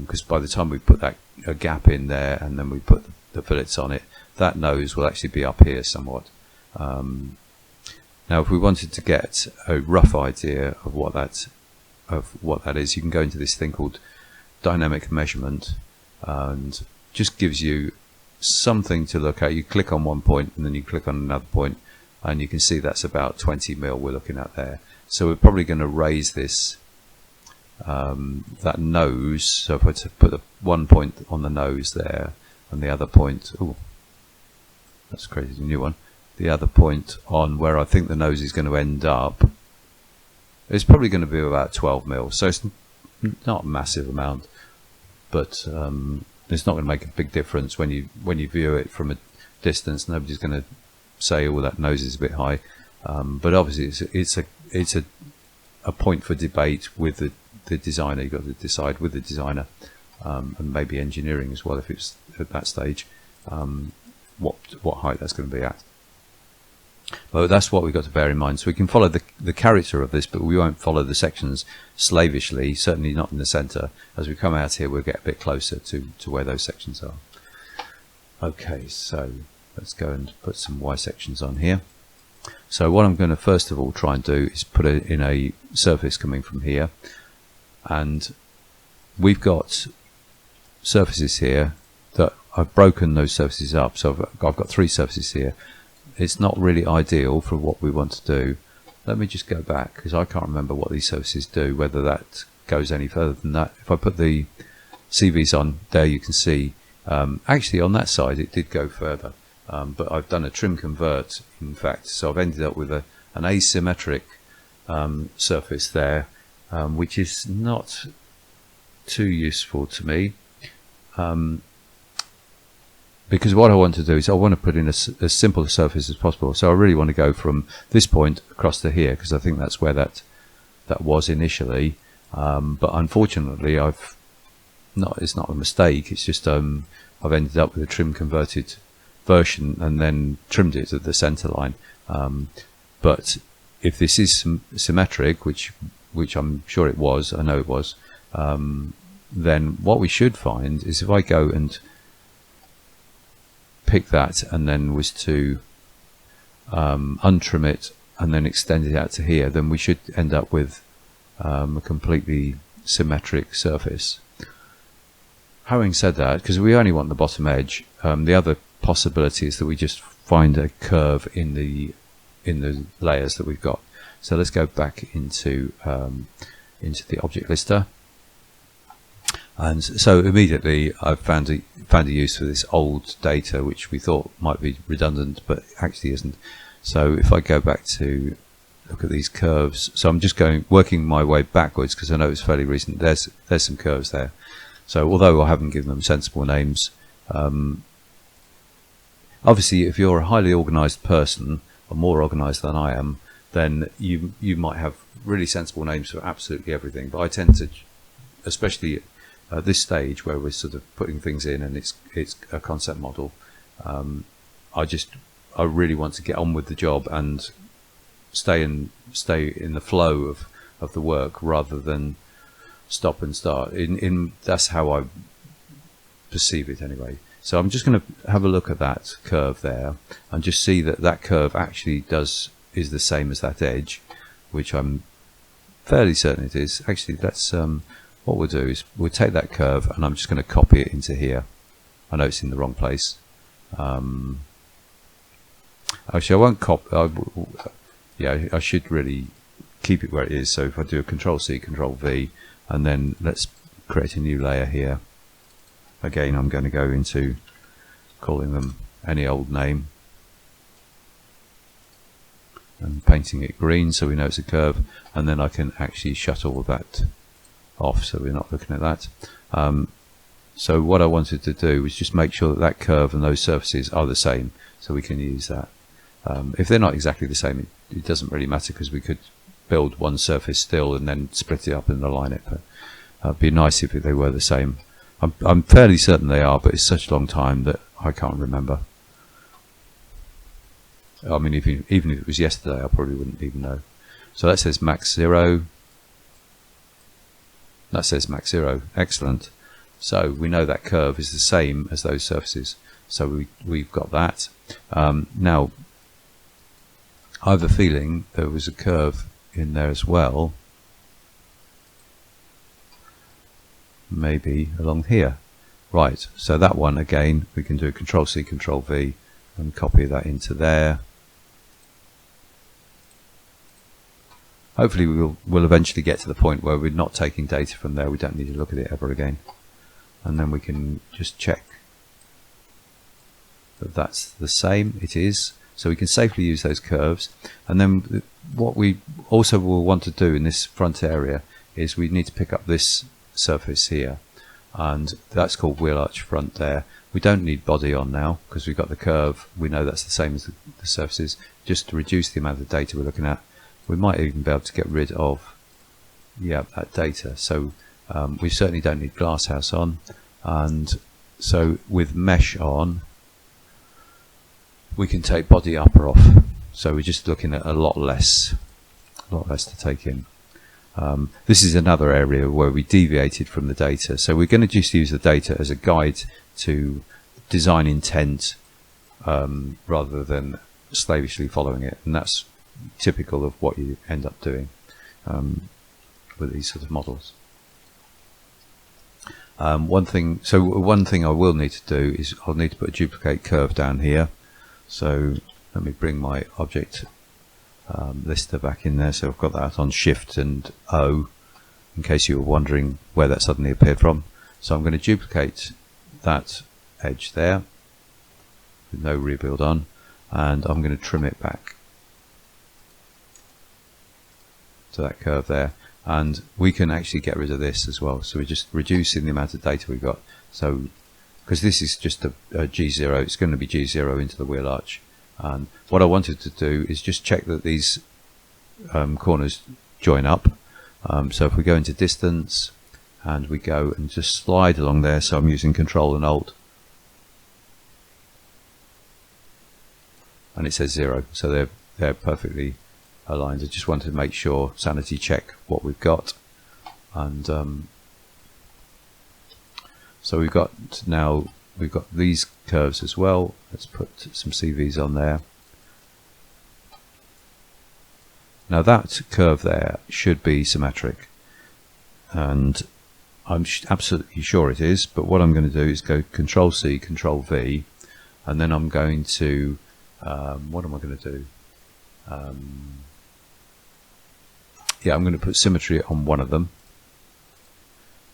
[SPEAKER 1] because by the time we put a gap in there and then we put the fillets on it, that nose will actually be up here somewhat. Now if we wanted to get a rough idea of what that is, you can go into this thing called dynamic measurement, and just gives you something to look at. You click on one point and then you click on another point, and you can see that's about 20 mil we're looking at there. So we're probably going to raise this that nose. So if I put one point on the nose there and the other point, oh, that's crazy, the new one. The other point on where I think the nose is going to end up, it's probably going to be about 12 mil. So it's not a massive amount, but it's not going to make a big difference when you view it from a distance. Nobody's going to say, "Oh, that nose is a bit high," but obviously it's a point for debate with the designer. You've got to decide with the designer, and maybe engineering as well if it's at that stage, what height that's going to be at. But that's what we've got to bear in mind. So we can follow the character of this, but we won't follow the sections slavishly, certainly not in the center. As we come out here, we'll get a bit closer to where those sections are. Okay, so let's go and put some Y sections on here. So what I'm going to first of all try and do is put it in a surface coming from here, and we've got surfaces here that I've broken those surfaces up. So I've got 3 surfaces here. It's not really ideal for what we want to do. Let me just go back, because I can't remember what these surfaces do, whether that goes any further than that. If I put the CVs on there, you can see actually on that side it did go further, but I've done a trim convert in fact, so I've ended up with an asymmetric surface there, which is not too useful to me, because what I want to do is I want to put in as simple a surface as possible. So I really want to go from this point across to here, because I think that's where that was initially, but unfortunately it's not a mistake, it's just I've ended up with a trim converted version and then trimmed it at the center line. But if this is symmetric, which I'm sure it was, I know it was, then what we should find is if I go and pick that and then was to untrim it and then extend it out to here, then we should end up with a completely symmetric surface. Having said that, because we only want the bottom edge, the other possibility is that we just find a curve in the layers that we've got. So let's go back into the object lister. And so immediately I've found a use for this old data, which we thought might be redundant, but actually isn't. So if I go back to look at these curves, so I'm just working my way backwards because I know it's fairly recent. There's some curves there. So although I haven't given them sensible names, obviously if you're a highly organized person, or more organized than I am, then you might have really sensible names for absolutely everything. But I tend to, especially at this stage where we're sort of putting things in and it's a concept model, I really want to get on with the job and stay in the flow of the work rather than stop and start. That's how I perceive it anyway. So I'm just going to have a look at that curve there and just see that that curve actually is the same as that edge, which I'm fairly certain it is. Actually, let's what we'll do is we'll take that curve and I'm just going to copy it into here. I know it's in the wrong place. Actually, I won't copy. Yeah, I should really keep it where it is. So if I do a Control C, Control V, and then let's create a new layer here. Again, I'm going to go into calling them any old name and painting it green so we know it's a curve, and then I can actually shut all of that off so we're not looking at that. So what I wanted to do was just make sure that that curve and those surfaces are the same so we can use that. If they're not exactly the same, it doesn't really matter, because we could build one surface still and then split it up and align it, but it'd be nice if they were the same. I'm fairly certain they are, but it's such a long time that I can't remember. I mean, even if it was yesterday, I probably wouldn't even know. So that says max 0. That says max 0. Excellent. So we know that curve is the same as those surfaces. So we've got that. Now, I have a feeling there was a curve in there as well. Maybe along here. Right, so that one again, we can do Control C, Control V and copy that into there. Hopefully we'll eventually get to the point where we're not taking data from there. We don't need to look at it ever again. And then we can just check that that's the same. It is. So we can safely use those curves. And then what we also will want to do in this front area is we need to pick up this surface here, and that's called wheel arch front there. We don't need body on now because we've got the curve. We know that's the same as the surfaces. Just to reduce the amount of data we're looking at, we might even be able to get rid of that data. So we certainly don't need glasshouse on, and so with mesh on we can take body upper off. So we're just looking at a lot less to take in. This is another area where we deviated from the data. So we're going to just use the data as a guide to design intent rather than slavishly following it. And that's typical of what you end up doing with these sort of models. One thing I will need to do is I'll need to put a duplicate curve down here. So let me bring my object lister back in there. So I've got that on Shift and O in case you were wondering where that suddenly appeared from. So I'm going to duplicate that edge there with no rebuild on, and I'm going to trim it back to that curve there, and we can actually get rid of this as well. So we're just reducing the amount of data we've got. So because this is just a G0, it's going to be G0 into the wheel arch. And what I wanted to do is just check that these corners join up. So if we go into distance and we go and just slide along there, so I'm using Control and Alt, and it says 0, so they're perfectly aligned. I just wanted to make sure, sanity check what we've got. And so we've got these curves as well. Let's put some CVs on there. Now that curve there should be symmetric, and I'm absolutely sure it is, but what I'm going to do is go Control C, Control V, and then I'm going to what am I going to do? Yeah, I'm going to put symmetry on one of them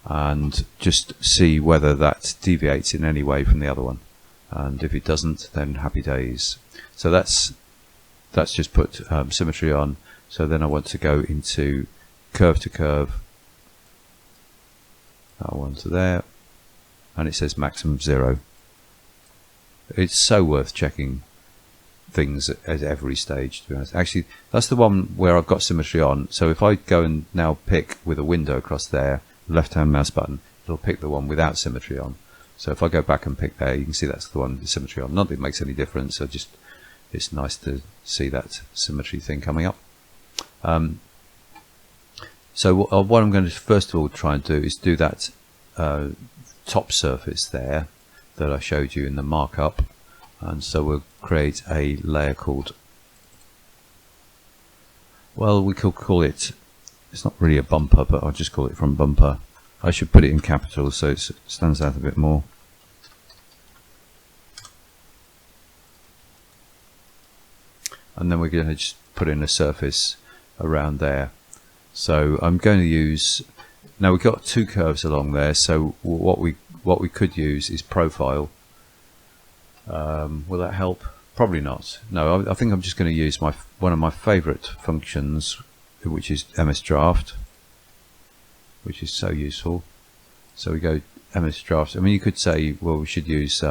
[SPEAKER 1] and just see whether that deviates in any way from the other one, and if it doesn't, then happy days. So that's just put symmetry on. So then I want to go into curve to curve, that one to there, and it says maximum 0. It's so worth checking things at every stage, to be honest. Actually, that's the one where I've got symmetry on. So if I go and now pick with a window across there, left hand mouse button, it'll pick the one without symmetry on. So if I go back and pick there, you can see that's the one with symmetry on. Not that it makes any difference, so just it's nice to see that symmetry thing coming up. So what I'm going to first of all try and do is do that top surface there that I showed you in the markup. And so we'll create a layer called, well, we could call it, it's not really a bumper, but I'll just call it front bumper. I should put it in capitals so it stands out a bit more. And then we're going to just put in a surface around there. So I'm going to use, now we've got 2 curves along there, so what we could use is profile. Will that help? Probably not. No, I think I'm just going to use one of my favorite functions, which is MS Draft, which is so useful. So we go MS Draft. I mean, you could say, well, we should use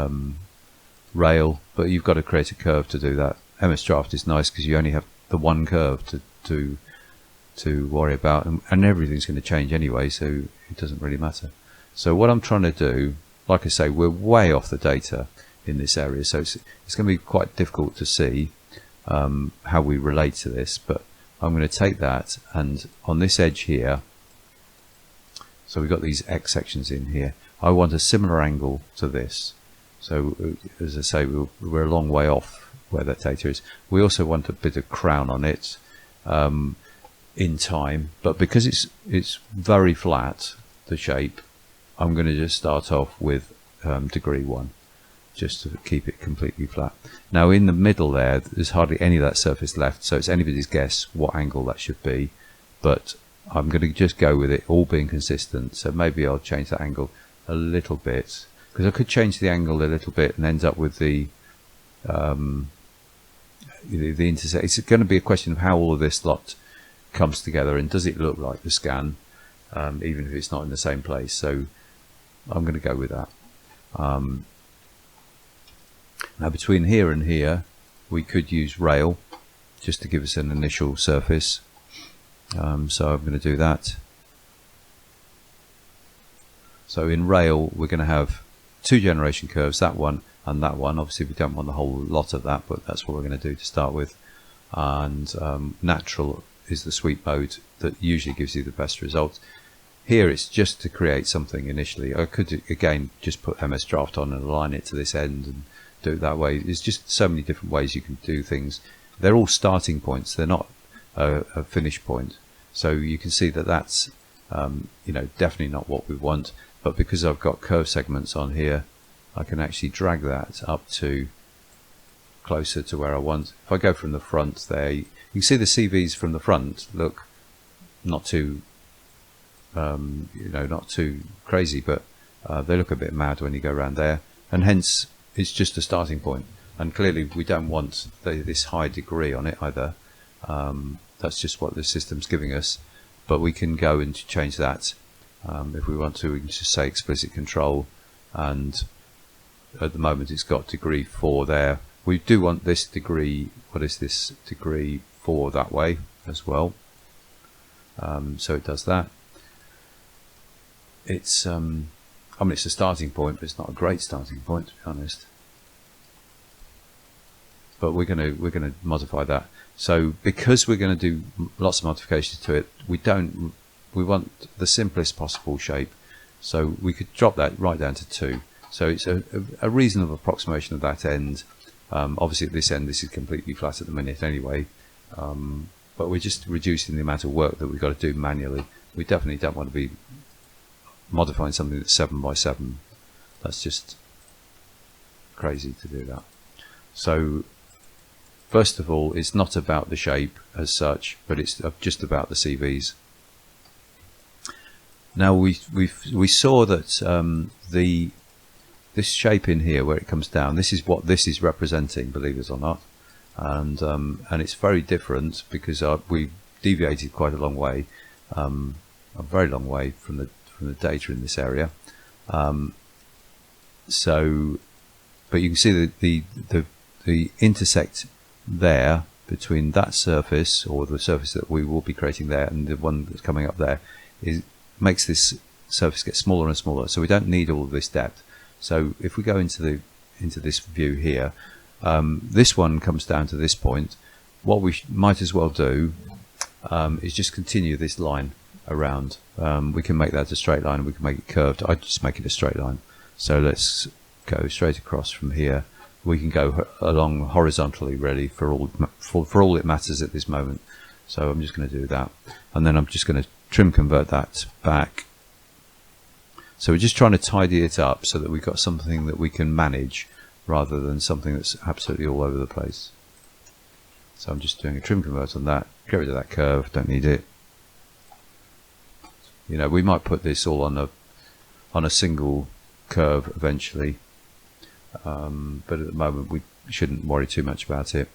[SPEAKER 1] rail, but you've got to create a curve to do that. MS Draft is nice because you only have the one curve to worry about, and everything's going to change anyway, so it doesn't really matter. So what I'm trying to do, like I say, we're way off the data in this area, so it's going to be quite difficult to see how we relate to this, but I'm going to take that, and on this edge here, so we've got these X sections in here, I want a similar angle to this. So as I say, we're a long way off where that data is. We also want a bit of crown on it in time, but because it's very flat, the shape, I'm going to just start off with degree 1, just to keep it completely flat. Now in the middle there's hardly any of that surface left, so it's anybody's guess what angle that should be, but I'm going to just go with it all being consistent. So maybe I'll change that angle a little bit, because I could change the angle a little bit and end up with the intersect. It's going to be a question of how all of this lot comes together, and does it look like the scan, even if it's not in the same place. So I'm going to go with that. Now between here and here we could use rail just to give us an initial surface, so I'm going to do that. So in rail we're going to have 2 generation curves, that one and that one. Obviously we don't want the whole lot of that, but that's what we're going to do to start with. And natural is the sweep mode that usually gives you the best result. Here it's just to create something initially. I could again just put MS Draft on and align it to this end and do it that way. There's just so many different ways you can do things. They're all starting points, they're not a finish point. So you can see that that's definitely not what we want, but because I've got curve segments on here, I can actually drag that up to closer to where I want. If I go from the front there, you can see the CVs from the front look not too not too crazy, but they look a bit mad when you go around there, and hence it's just a starting point. And clearly we don't want this high degree on it either. That's just what the system's giving us, but we can go and change that if we want to. We can just say explicit control, and at the moment it's got degree 4 there. We do want this degree, what is this, degree 4 that way as well. So it does that. It's I mean, it's a starting point, but it's not a great starting point, to be honest. But we're gonna modify that. So because we're going to do lots of modifications to it, we want the simplest possible shape. So we could drop that right down to 2. So it's a reasonable approximation of that end. Obviously at this end this is completely flat at the minute anyway, but we're just reducing the amount of work that we've got to do manually. We definitely don't want to be modifying something that's 7 by 7. That's just crazy to do that. So first of all, it's not about the shape as such, but it's just about the CVs. Now we saw that this shape in here where it comes down, this is what this is representing, believe it or not, and it's very different because we've deviated quite a long way, a very long way from the data in this area. So, but you can see the intersect there between that surface, or the surface that we will be creating there, and the one that's coming up there, makes this surface get smaller and smaller. So we don't need all of this depth. So if we go into this view here, this one comes down to this point. What we might as well do is just continue this line around. We can make that a straight line, we can make it curved. I just make it a straight line. So let's go straight across from here. We can go along horizontally, really, for all it matters at this moment. So I'm just going to do that, and then I'm just going to trim convert that back. So we're just trying to tidy it up so that we've got something that we can manage rather than something that's absolutely all over the place. So I'm just doing a trim convert on that. Get rid of that curve, don't need it. You know, we might put this all on a single curve eventually, but at the moment we shouldn't worry too much about it.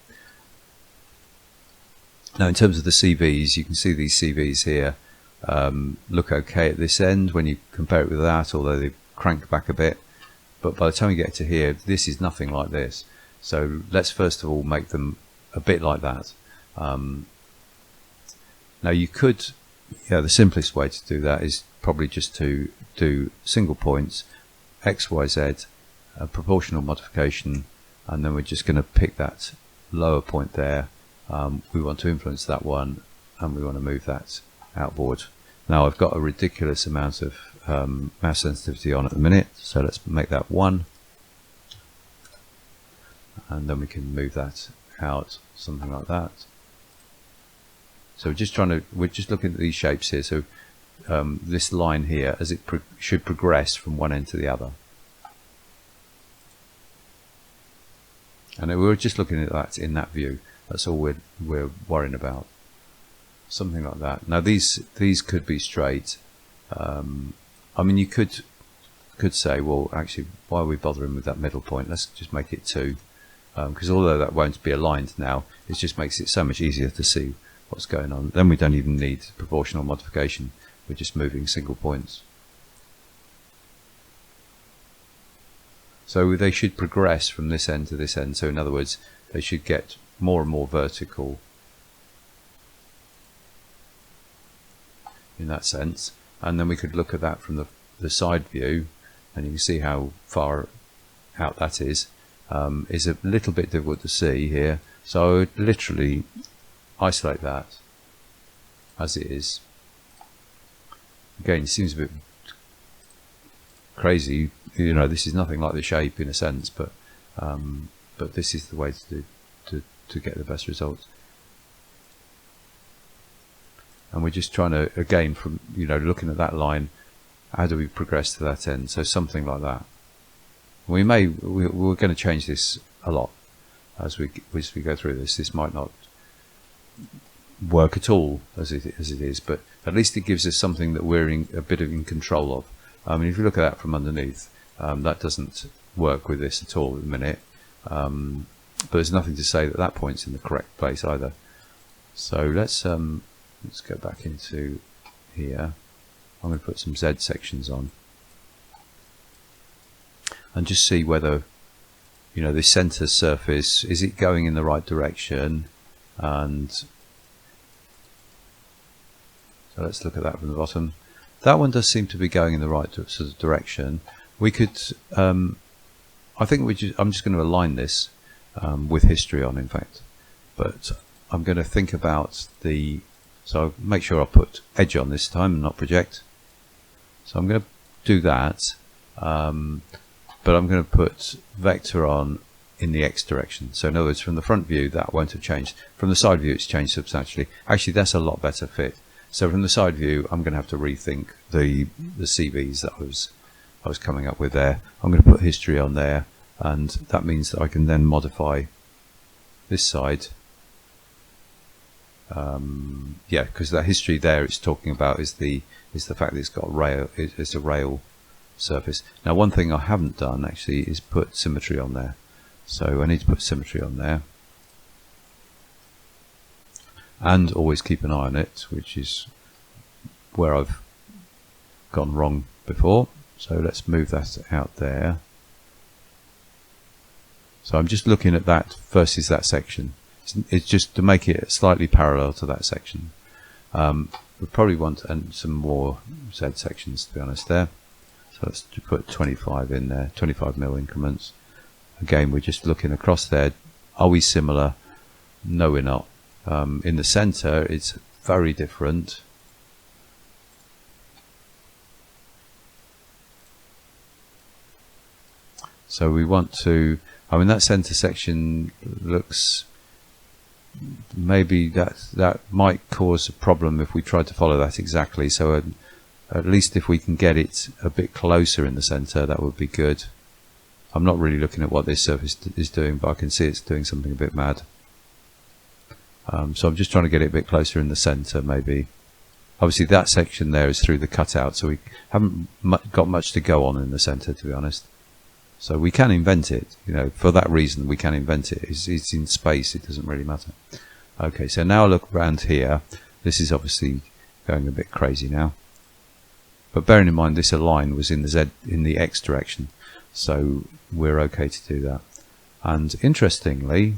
[SPEAKER 1] Now, in terms of the CVs, you can see these CVs here look okay at this end when you compare it with that, although they crank back a bit. But by the time you get to here, this is nothing like this. So let's first of all make them a bit like that. Now you could, the simplest way to do that is probably just to do single points, X, Y, Z, a proportional modification, and then we're just going to pick that lower point there. We want to influence that one, and we want to move that outboard. Now I've got a ridiculous amount of mouse sensitivity on at the minute, so let's make that 1, and then we can move that out, something like that. So we're just looking at these shapes here. So this line here, as it should progress from one end to the other, and we're just looking at that in that view. That's all we're worrying about. Something like that. Now these could be straight. I mean, you could say, well, actually, why are we bothering with that middle point? Let's just make it 2, because although that won't be aligned now, it just makes it so much easier to see what's going on. Then we don't even need proportional modification. We're just moving single points. So they should progress from this end to this end. So in other words, they should get more and more vertical in that sense. And then we could look at that from the side view, and you can see how far out that is. Is a little bit difficult to see here, so I would literally isolate that as it is. Again, it seems a bit crazy, you know, this is nothing like the shape in a sense, but this is the way to get the best results. And we're just trying to, again, from looking at that line, how do we progress to that end? So something like that. We're going to change this a lot as we go through this. This might not work at all as it is, but at least it gives us something that we're a bit in control of. I mean, if you look at that from underneath, that doesn't work with this at all at the minute. But there's nothing to say that point's in the correct place either. So let's go back into here. I'm going to put some Z sections on and just see whether the center surface, is it going in the right direction? And so let's look at that from the bottom. That one does seem to be going in the right sort of direction. We could I think I'm just going to align this with history on, in fact, but I'm going to think about so make sure I put edge on this time and not project. So I'm going to do that, but I'm going to put vector on in the X direction. So in other words, from the front view that won't have changed. From the side view it's changed substantially. Actually, that's a lot better fit. So from the side view I'm going to have to rethink the CVs that I was coming up with there. I'm going to put history on there, and that means that I can then modify this side. Yeah, because that history there it's talking about is the fact that it's got it's a rail surface. Now, one thing I haven't done actually is put symmetry on there, so I need to put symmetry on there, and always keep an eye on it, which is where I've gone wrong before. So let's move that out there. So I'm just looking at that versus that section. It's just to make it slightly parallel to that section. We probably want some more Z sections, to be honest, there. So let's put 25 in there, 25mm increments. Again, we're just looking across there. Are we similar? No, we're not. In the center, it's very different. So we want to, I mean, that center section looks, maybe that might cause a problem if we try to follow that exactly. So at least if we can get it a bit closer in the center, that would be good. I'm not really looking at what this surface is doing, but I can see it's doing something a bit mad. So I'm just trying to get it a bit closer in the center, maybe. Obviously that section there is through the cutout, so we haven't got much to go on in the center, to be honest. So we can invent it, you know, for that reason we can invent it. It's in space, it doesn't really matter. Okay, so now look around here. This is obviously going a bit crazy now. But bearing in mind this line was in the X direction, so we're okay to do that. And interestingly,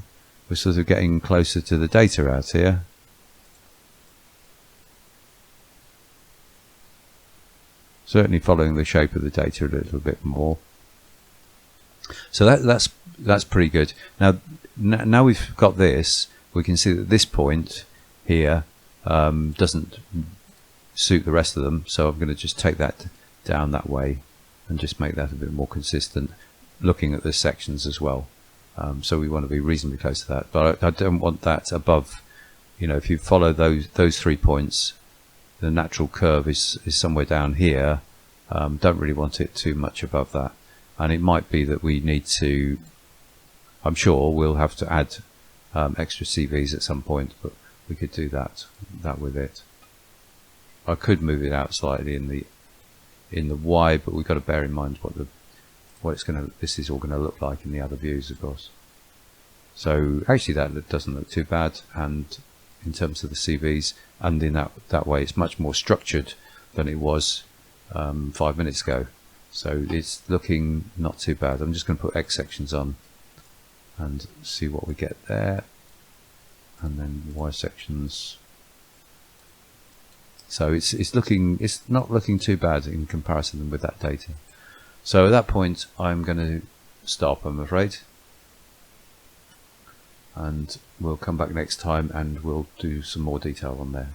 [SPEAKER 1] we're sort of getting closer to the data out here. Certainly following the shape of the data a little bit more. So that's pretty good. Now we've got this, we can see that this point here doesn't suit the rest of them. So I'm going to just take that down that way and just make that a bit more consistent, looking at the sections as well. So we want to be reasonably close to that, but I don't want that above. You know, if you follow those 3 points, the natural curve is somewhere down here. Don't really want it too much above that. And it might be that we need to, I'm sure we'll have to add extra CVs at some point, but we could do that with it. I could move it out slightly in the Y, but we've got to bear in mind this is all going to look like in the other views, of course. So actually that doesn't look too bad, and in terms of the CVs, and in that way it's much more structured than it was 5 minutes ago. So it's looking not too bad. I'm just going to put X sections on and see what we get there, and then Y sections. So it's not looking too bad in comparison with that data. So at that point I'm going to stop, I'm afraid, and we'll come back next time and we'll do some more detail on there.